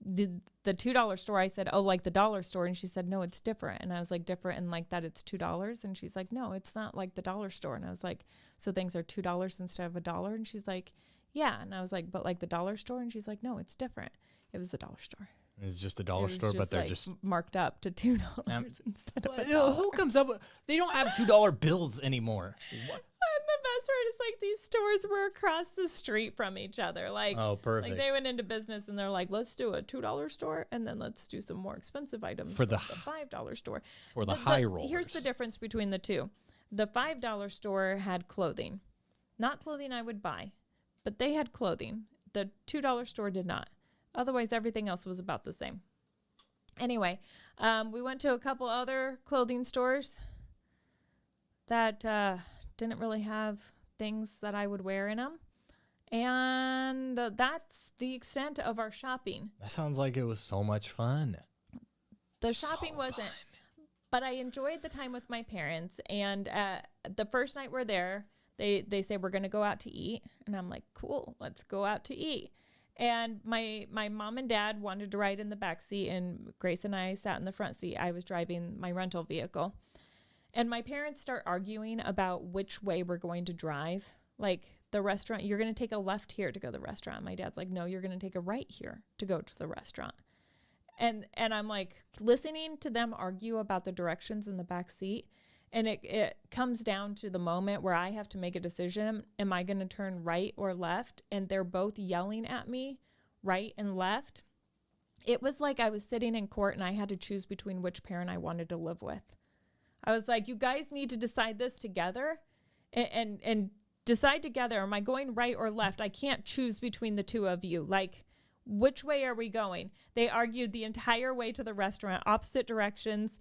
The $2 store, I said, oh, like the dollar store. And she said, no, it's different. And I was like, different and like that it's $2. And she's like, no, it's not like the dollar store. And I was like, so things are $2 instead of $1? And she's like, yeah. And I was like, but like the dollar store? And she's like, no, it's different. It was the dollar store. It's just a It dollar was store, but they're like just marked up to $2 instead of $1. who comes up with? They don't have $2 bills anymore. What? And the best part is like these stores were across the street from each other. Like, Oh, perfect. Like they went into business and they're like, let's do a $2 store and then let's do some more expensive items For the $5 store. for the high rollers. Here's the difference between the two. The $5 store had clothing. Not clothing I would buy, but they had clothing. The $2 store did not. Otherwise, everything else was about the same. Anyway, we went to a couple other clothing stores that didn't really have things that I would wear in them. And that's the extent of our shopping. That sounds like it was so much fun. The shopping wasn't, but I enjoyed the time with my parents. And the first night we're there, they say we're going to go out to eat. And I'm like, cool, let's go out to eat. And my mom and dad wanted to ride in the back seat, and Grace and I sat in the front seat. I was driving my rental vehicle. And my parents start arguing about which way we're going to drive. Like the restaurant, you're going to take a left here to go to the restaurant. My dad's like, no, you're going to take a right here to go to the restaurant. And I'm like listening to them argue about the directions in the back seat. And it comes down to the moment where I have to make a decision. Am I going to turn right or left? And they're both yelling at me, right and left. It was like I was sitting in court and I had to choose between which parent I wanted to live with. I was like, you guys need to decide this together and decide together. Am I going right or left? I can't choose between the two of you. Like, which way are we going? They argued the entire way to the restaurant, opposite directions.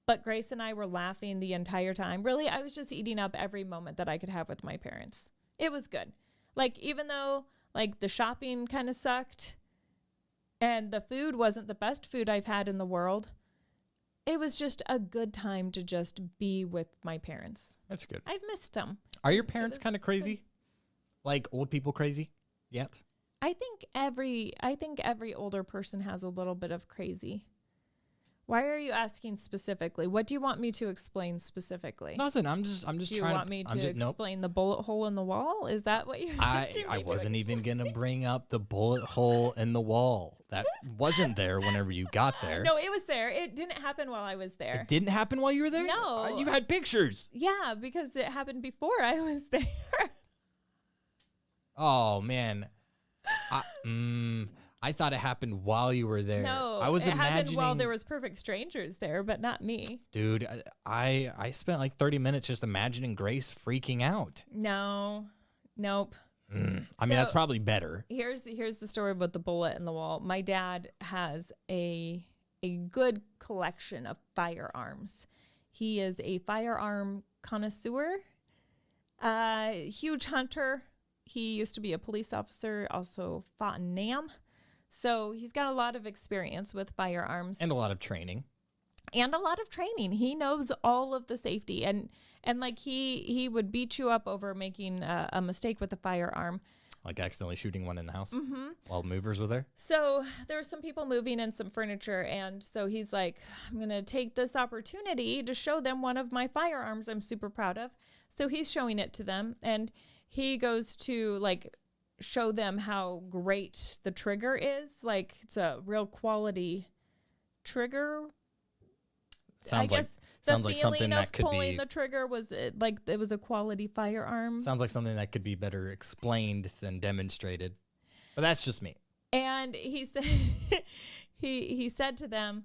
But Grace and I were laughing the entire time. Really, I was just eating up every moment that I could have with my parents. It was good. Like, even though, like, the shopping kind of sucked and the food wasn't the best food I've had in the world, it was just a good time to just be with my parents. That's good. I've missed them. Are your parents was kind of crazy? Like old people crazy yet? I think every older person has a little bit of crazy. Why are you asking specifically? What do you want me to explain specifically? Nothing. I'm just Do you trying want me to explain the bullet hole in the wall? Is that what you're asking I me to wasn't even going to bring up the bullet hole in the wall. That wasn't there whenever you got there. No, it was there. It didn't happen while I was there. It didn't happen while you were there? No. You had pictures. Yeah, because it happened before I was there. Oh, man. I thought it happened while you were there. No, I was it happened imagining while there was perfect strangers there, but not me. Dude, I spent like 30 minutes just imagining Grace freaking out. No, nope. I mean, So- that's probably better. Here's the story about the bullet in the wall. My dad has a good collection of firearms. He is a firearm connoisseur, huge hunter. He used to be a police officer, also fought in Nam. So he's got a lot of experience with firearms And a lot of training. and a lot of training. He knows all of the safety and like he would beat you up over making a mistake with a firearm. Like accidentally shooting one in the house while movers were there. So there were some people moving in some furniture. And so he's like, I'm going to take this opportunity to show them one of my firearms I'm super proud of. So he's showing it to them. And he goes to like show them how great the trigger is. Like it's a real quality trigger. Sounds I like guess the sounds like something feeling that of could pulling be the trigger was like it was a quality firearm. sounds like something that could be better explained than demonstrated. But that's just me. And he said he said to them,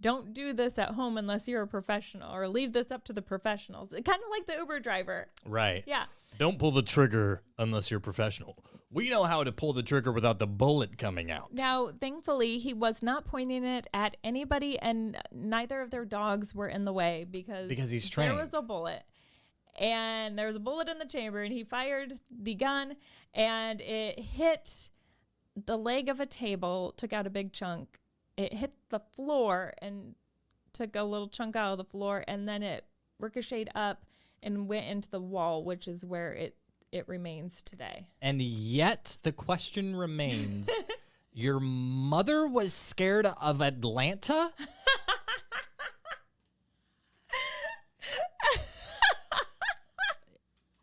don't do this at home unless you're a professional, or leave this up to the professionals. Kind of like the Uber driver. Right. Yeah. Don't pull the trigger unless you're professional. We know how to pull the trigger without the bullet coming out. Now, thankfully, he was not pointing it at anybody, and neither of their dogs were in the way because he's trained. There was a bullet. And there was a bullet in the chamber, and he fired the gun, and it hit the leg of a table, took out a big chunk. It hit the floor and took a little chunk out of the floor, and then it ricocheted up and went into the wall, which is where it remains today. And yet the question remains, your mother was scared of Atlanta?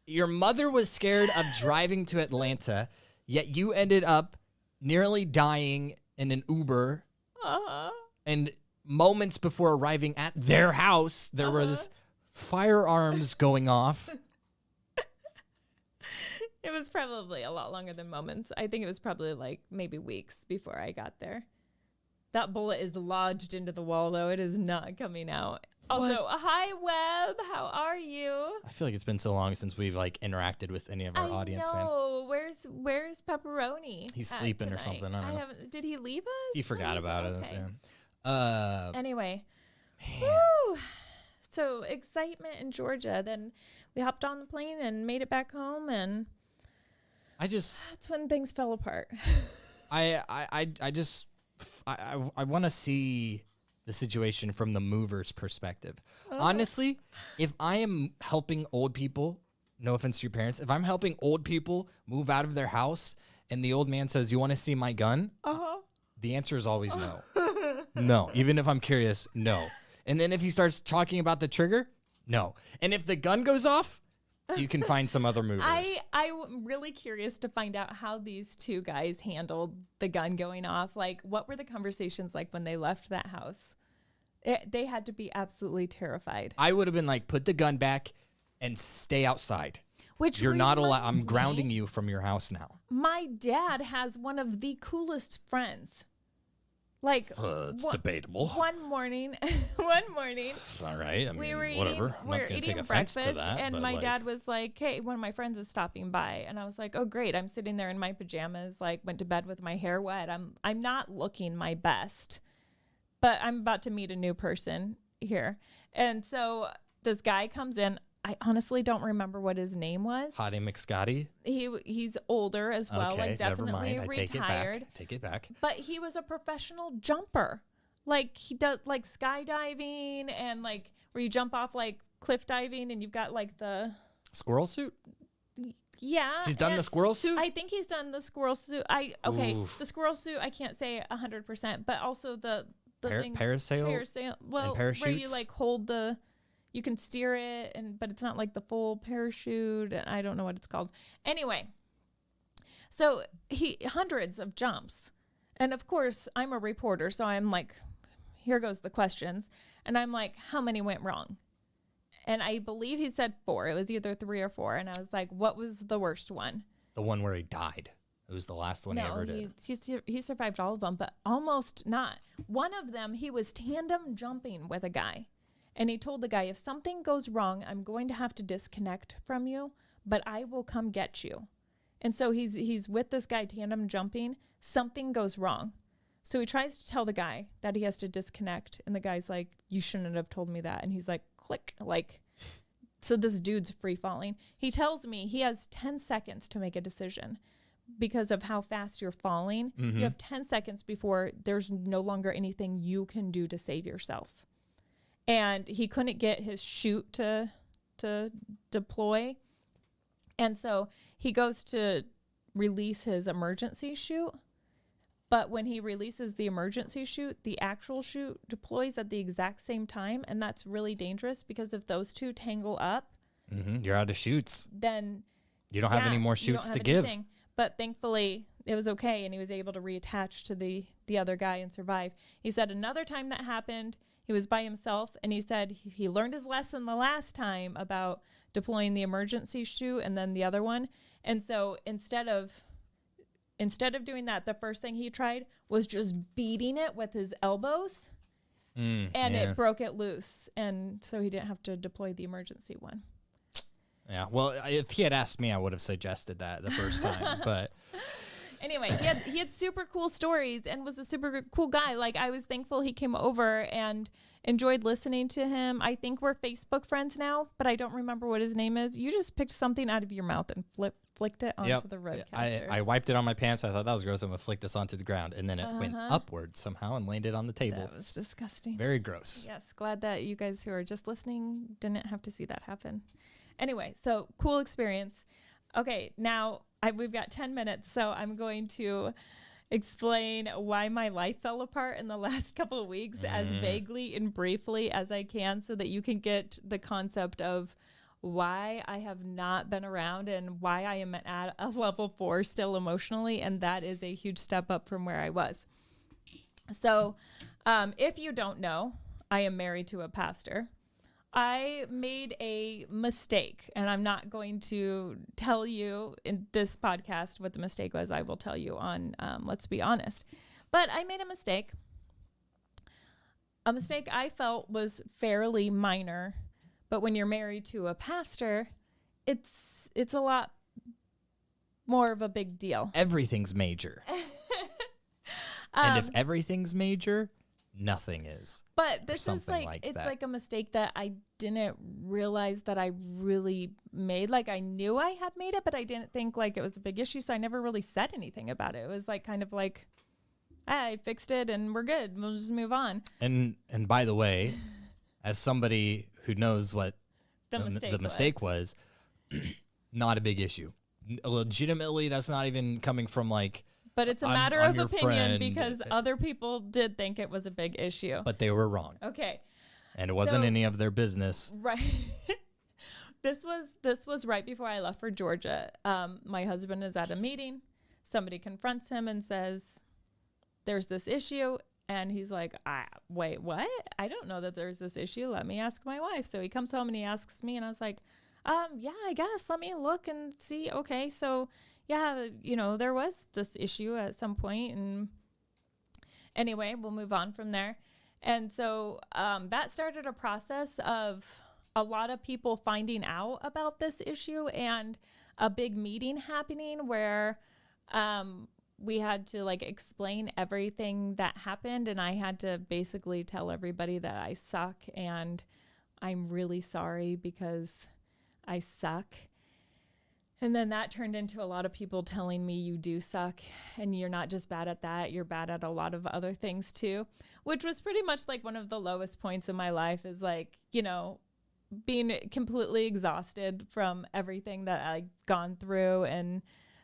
Your mother was scared of driving to Atlanta, yet you ended up nearly dying in an Uber. And moments before arriving at their house, there were this firearms going off. It was probably a lot longer than moments. I think it was probably like maybe weeks before I got there. That bullet is lodged into the wall, though. It is not coming out. Also, hi, Webb. How are you? I feel like it's been so long since we've like interacted with any of our audience, man. know. Where's Pepperoni? He's at sleeping or tonight? something. I don't know. Did he leave us? He forgot Oh, about it. okay. Yeah. Anyway, Man. woo! So excitement in Georgia. Then we hopped on the plane and made it back home, and that's when things fell apart. I want to see the situation from the mover's perspective. Honestly, if I am helping old people, no offense to your parents, if I'm helping old people move out of their house and the old man says, "You want to see my gun?" The answer is always no. No. Even if I'm curious, no. And then if he starts talking about the trigger, No. And if the gun goes off, you can find some other movers. I'm really curious to find out how these two guys handled the gun going off. Like, what were the conversations like when they left that house? They had to be absolutely terrified. I would have been like, put the gun back and stay outside. Which You're not allowed. I'm reminds grounding me, you from your house now. My dad has one of the coolest friends. Like, It's debatable. One morning, All right. I mean, we were whatever. eating, I'm we not were going to take eating offense breakfast, to that. and but, my like, dad was like, "Hey, one of my friends is stopping by," and I was like, "Oh, great!" I'm sitting there in my pajamas, like went to bed with my hair wet. I'm not looking my best, but I'm about to meet a new person here, and so this guy comes in. I honestly don't remember what his name was. Hottie McScotty. He's older as well, Okay, like never definitely mind. I retired. take it back. But he was a professional jumper. Like he does like skydiving and like where you jump off like cliff diving and you've got like the Squirrel suit? yeah. He's done the and squirrel suit? I think he's done the squirrel suit. The squirrel suit I can't say 100%, but also the thing Parasail? well, and where you parachutes? like hold you can steer it but it's not like the full parachute. I don't know what it's called. Anyway, so hundreds of jumps. And of course, I'm a reporter, so I'm like, here goes the questions. And I'm like, how many went wrong? And I believe he said 4. It was either 3 or 4. And I was like, what was the worst one? The one where he died. It was the last one he ever did. He survived all of them, but almost not. One of them, he was tandem jumping with a guy. And he told the guy, if something goes wrong, I'm going to have to disconnect from you, but I will come get you. And so he's with this guy tandem jumping. Something goes wrong. So he tries to tell the guy that he has to disconnect. And the guy's like, you shouldn't have told me that. And he's like, click. Like, so this dude's free falling. He tells me he has 10 seconds to make a decision because of how fast you're falling. Mm-hmm. You have 10 seconds before there's no longer anything you can do to save yourself. And he couldn't get his chute to deploy. And so he goes to release his emergency chute. But when he releases the emergency chute, the actual chute deploys at the exact same time. And that's really dangerous because if those two tangle up, You're out of shoots. then You don't have any more you don't shoots have to give. anything. But thankfully, it was okay. And he was able to reattach to the other guy and survive. He said another time that happened, he was by himself. And he said he learned his lesson the last time about deploying the emergency chute and then the other one. And so instead of doing that, the first thing he tried was just beating it with his elbows, and it broke it loose. And so he didn't have to deploy the emergency one. Yeah. Well, if he had asked me, I would have suggested that the first time. But Anyway, he had super cool stories and was a super cool guy. Like, I was thankful he came over and enjoyed listening to him. I think we're Facebook friends now, but I don't remember what his name is. You just picked something out of your mouth and flicked it onto the roadcaster. I wiped it on my pants. I thought that was gross. I'm going to flick this onto the ground. And then it went upward somehow and landed on the table. That was disgusting. Very gross. Yes, glad that you guys who are just listening didn't have to see that happen. Anyway, so cool experience. Okay, now we've got 10 minutes, so I'm going to explain why my life fell apart in the last couple of weeks as vaguely and briefly as I can so that you can get the concept of why I have not been around and why I am at a level 4 still emotionally, and that is a huge step up from where I was. So if you don't know, I am married to a pastor. I made a mistake, and I'm not going to tell you in this podcast what the mistake was. I will tell you on Let's Be Honest. But I made a mistake. A mistake I felt was fairly minor, but when you're married to a pastor, it's a lot more of a big deal. Everything's major. And if everything's major, nothing is. But this is something like like it's that. like a mistake that I didn't realize that I really made. Like, I knew I had made it, but I didn't think like it was a big issue. So I never really said anything about it. It was like kind of like, I fixed it and we're good. We'll just move on. And by the way, as somebody who knows what The mistake was, not a big issue. Legitimately, that's not even coming from like, But it's a I'm matter of your opinion friend. because other people did think it was a big issue. but they were wrong. Okay. And it wasn't So- any of their business. Right. This was right before I left for Georgia. My husband is at a meeting. Somebody confronts him and says, "There's this issue." And he's like, "Wait, what? I don't know that there's this issue. Let me ask my wife." So he comes home and he asks me, and I was like, "Yeah, I guess. Let me look and see." Okay, so yeah, there was this issue at some point, and anyway, we'll move on from there. And so that started a process of a lot of people finding out about this issue and a big meeting happening where we had to explain everything that happened. And I had to basically tell everybody that I suck and I'm really sorry because I suck. And then that turned into a lot of people telling me you do suck and you're not just bad at that, you're bad at a lot of other things too, which was pretty much one of the lowest points in my life is being completely exhausted from everything that I've gone through in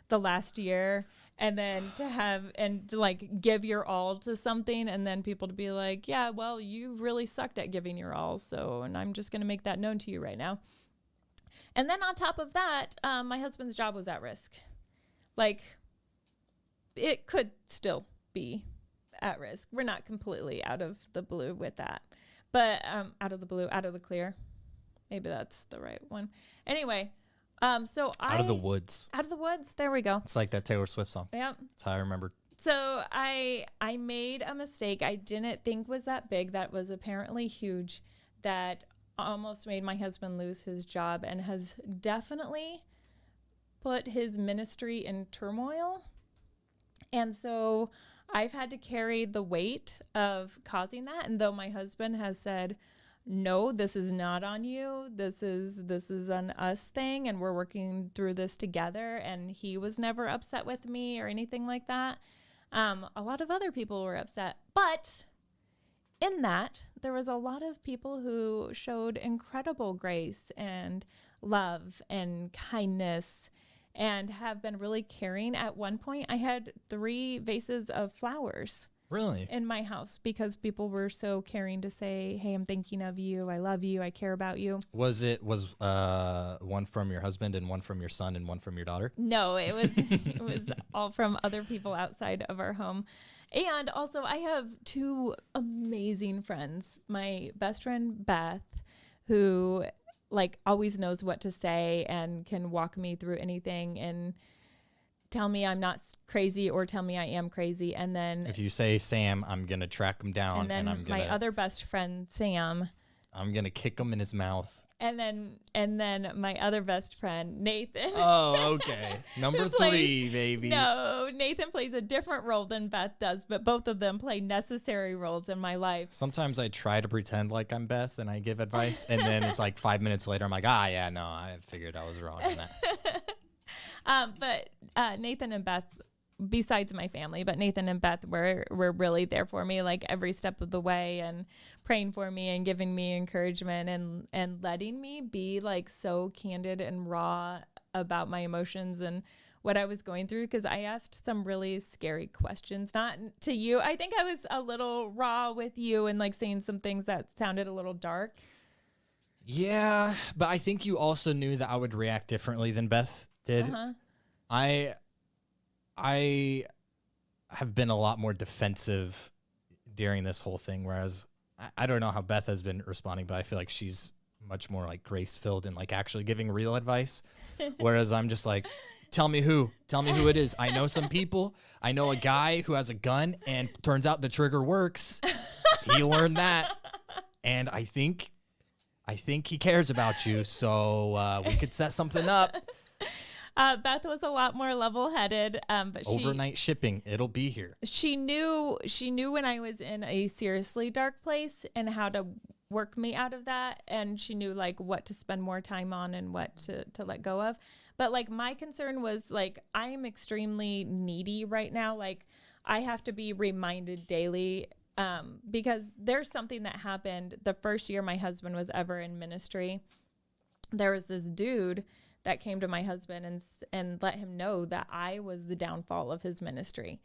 the last year. And then to give your all to something and then people to be like, yeah, well, you really sucked at giving your all. And I'm just going to make that known to you right now. And then on top of that, my husband's job was at risk. It could still be at risk. We're not completely out of the blue with that, but out of the clear. Maybe that's the right one. Anyway, so Out of the woods. Out of the woods. There we go. It's like that Taylor Swift song. Yep. That's how I remember. So I made a mistake I didn't think was that big, that was apparently huge, that almost made my husband lose his job and has definitely put his ministry in turmoil. And so I've had to carry the weight of causing that. And though my husband has said, no, this is not on you. This is an us thing. And we're working through this together. And he was never upset with me or anything like that. A lot of other people were upset, but in that, there was a lot of people who showed incredible grace and love and kindness and have been really caring. At one point, I had 3 vases of flowers Really? in my house because people were so caring to say, hey, I'm thinking of you. I love you. I care about you. Was one from your husband and one from your son and one from your daughter? No, it was all from other people outside of our home. And also I have 2 amazing friends. My best friend, Beth, who always knows what to say and can walk me through anything and tell me I'm not crazy or tell me I am crazy. And then If you say Sam, I'm going to track him down. and then I'm gonna, my other best friend, Sam. I'm going to kick him in his mouth. And then my other best friend, Nathan. Oh, okay. Number plays- 3, baby. No, Nathan plays a different role than Beth does, but both of them play necessary roles in my life. Sometimes I try to pretend like I'm Beth and I give advice. And then it's 5 minutes later, I'm like, yeah, no, I figured I was wrong on that. But Nathan and Beth, besides my family, but Nathan and Beth were really there for me every step of the way and praying for me and giving me encouragement and letting me be so candid and raw about my emotions and what I was going through, because I asked some really scary questions, not to you. I think I was a little raw with you and saying some things that sounded a little dark. Yeah, but I think you also knew that I would react differently than Beth did. Uh-huh. I have been a lot more defensive during this whole thing, whereas I don't know how Beth has been responding, but I feel like she's much more grace-filled and actually giving real advice, whereas I'm just tell me who it is. I know some people. I know a guy who has a gun and turns out the trigger works. He learned that. And I think he cares about you, so we could set something up. Beth was a lot more level-headed, but Overnight shipping, it'll be here. she knew when I was in a seriously dark place and how to work me out of that, and she knew what to spend more time on and what to let go of. But my concern was I am extremely needy right now. I have to be reminded daily because there's something that happened the first year my husband was ever in ministry. There was this dude that came to my husband and let him know that I was the downfall of his ministry.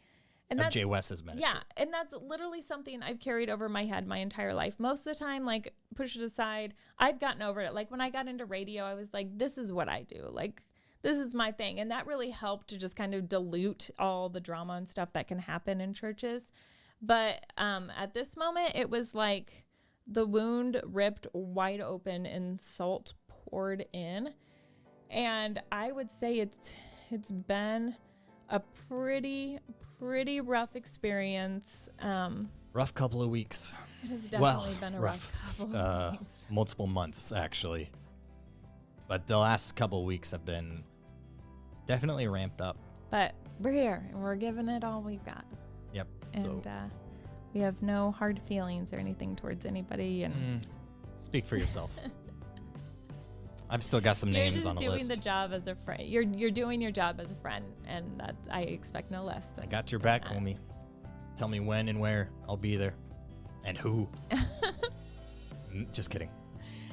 And of that's Jay West's ministry. Yeah, and that's literally something I've carried over my head my entire life. Most of the time, like, push it aside, I've gotten over it. Like, when I got into radio, I was like, this is what I do. Like, this is my thing. And that really helped to just kind of dilute all the drama and stuff that can happen in churches. But at this moment, it was like the wound ripped wide open and salt poured in. And I would say it's been a pretty rough experience. Rough couple of weeks. It has definitely been a rough couple of weeks. Multiple months, actually. But the last couple of weeks have been definitely ramped up. But we're here, and we're giving it all we've got. Yep. And we have no hard feelings or anything towards anybody. And speak for yourself. I've still got some names on the You're list. just doing the job as a friend. You're doing your job as a friend, and that I expect no less. I got your back, homie. Tell me when and where. I'll be there. And who. Just kidding.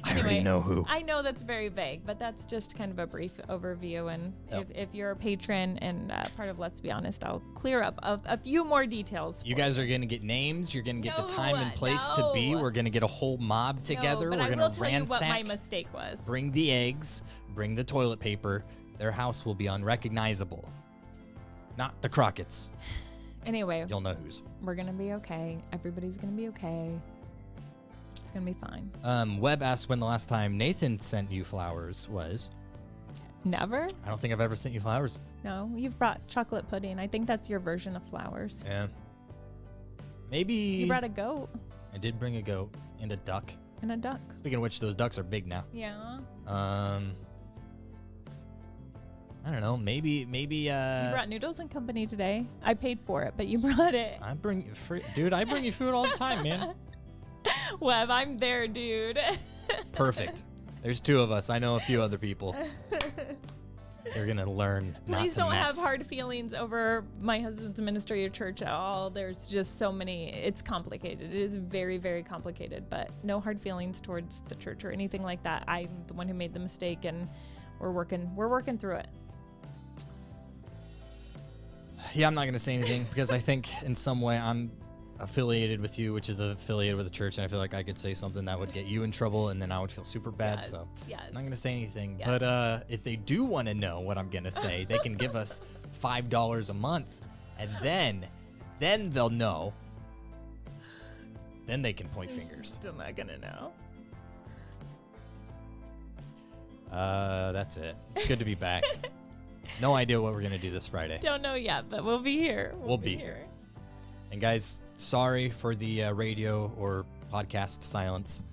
I already know who. I know that's very vague, but that's just kind of a brief overview. And if you're a patron and part of Let's Be Honest, I'll clear up a few more details. You guys are going to get names. You're going to get the time and place to be. We're going to get a whole mob together. But We're I going will to tell you what my ransack. mistake was. Bring the eggs. Bring the toilet paper. Their house will be unrecognizable. Not the Crockett's. Anyway, You'll know whose. we're going to be okay. Everybody's going to be okay. It's going to be fine. Webb asked when the last time Nathan sent you flowers was. Never? I don't think I've ever sent you flowers. No, you've brought chocolate pudding. I think that's your version of flowers. Yeah. Maybe. You brought a goat I did bring a goat and a duck. and a duck. Speaking of which, those ducks are big now. Yeah. I don't know. Maybe. You brought Noodles and Company today. I paid for it, but you brought it. I bring you free, dude. I bring you food all the time, man. Web, I'm there, dude. Perfect. There's two of us. I know a few other people. They're gonna learn not Please to don't mess. have hard feelings over my husband's ministry or church at all. There's just so many. It's complicated. It is very, very complicated, but no hard feelings towards the church or anything like that. I'm the one who made the mistake, and we're working through it. Yeah, I'm not gonna say anything because I think in some way I'm affiliated with you, which is affiliated with the church, and I feel like I could say something that would get you in trouble, and then I would feel super bad. Yes, So yes. I'm not gonna say anything. Yes. But if they do want to know what I'm gonna say, they can give us $5 a month, and then they'll know. Then they can point fingers. Still not gonna know. That's it. It's good to be back. No idea what we're gonna do this Friday. Don't know yet, but we'll be here. We'll be here. And guys, sorry for the radio or podcast silence,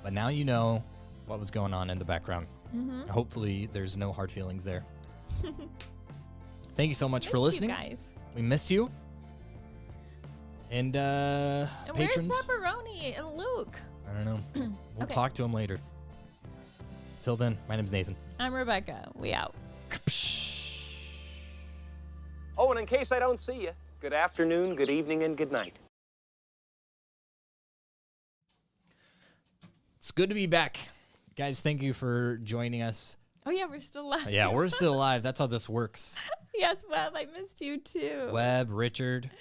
but now you know what was going on in the background. Hopefully, there's no hard feelings there. Thank you so much for listening. You guys. We miss you. And And patrons, where's Pepperoni and Luke? I don't know. We'll Okay. talk to him later. Till then, my name's Nathan. I'm Rebecca. We out. Oh, and in case I don't see you, good afternoon, good evening, and good night. It's good to be back. Guys, thank you for joining us. Oh yeah, we're still live. Yeah, we're still alive. That's how this works. Yes, Web, I missed you too. Webb, Richard,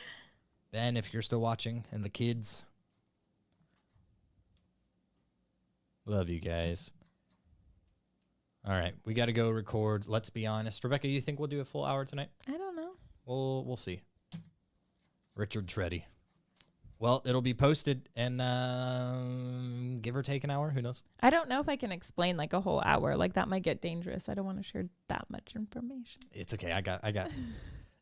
Ben, if you're still watching, and the kids. Love you guys. All right, we got to go record. Let's Be Honest. Rebecca, you think we'll do a full hour tonight? I don't know. We'll see. Richard's ready. Well, it'll be posted in give or take an hour. Who knows? I don't know if I can explain like a whole hour. Like that might get dangerous. I don't want to share that much information. It's okay. I got.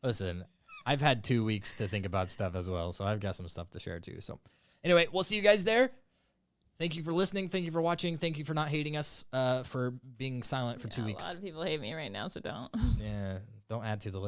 Listen, I've had 2 weeks to think about stuff as well, so I've got some stuff to share too. So, anyway, we'll see you guys there. Thank you for listening. Thank you for watching. Thank you for not hating us. For being silent for 2 weeks. A lot of people hate me right now, so don't. Yeah, don't add to the list.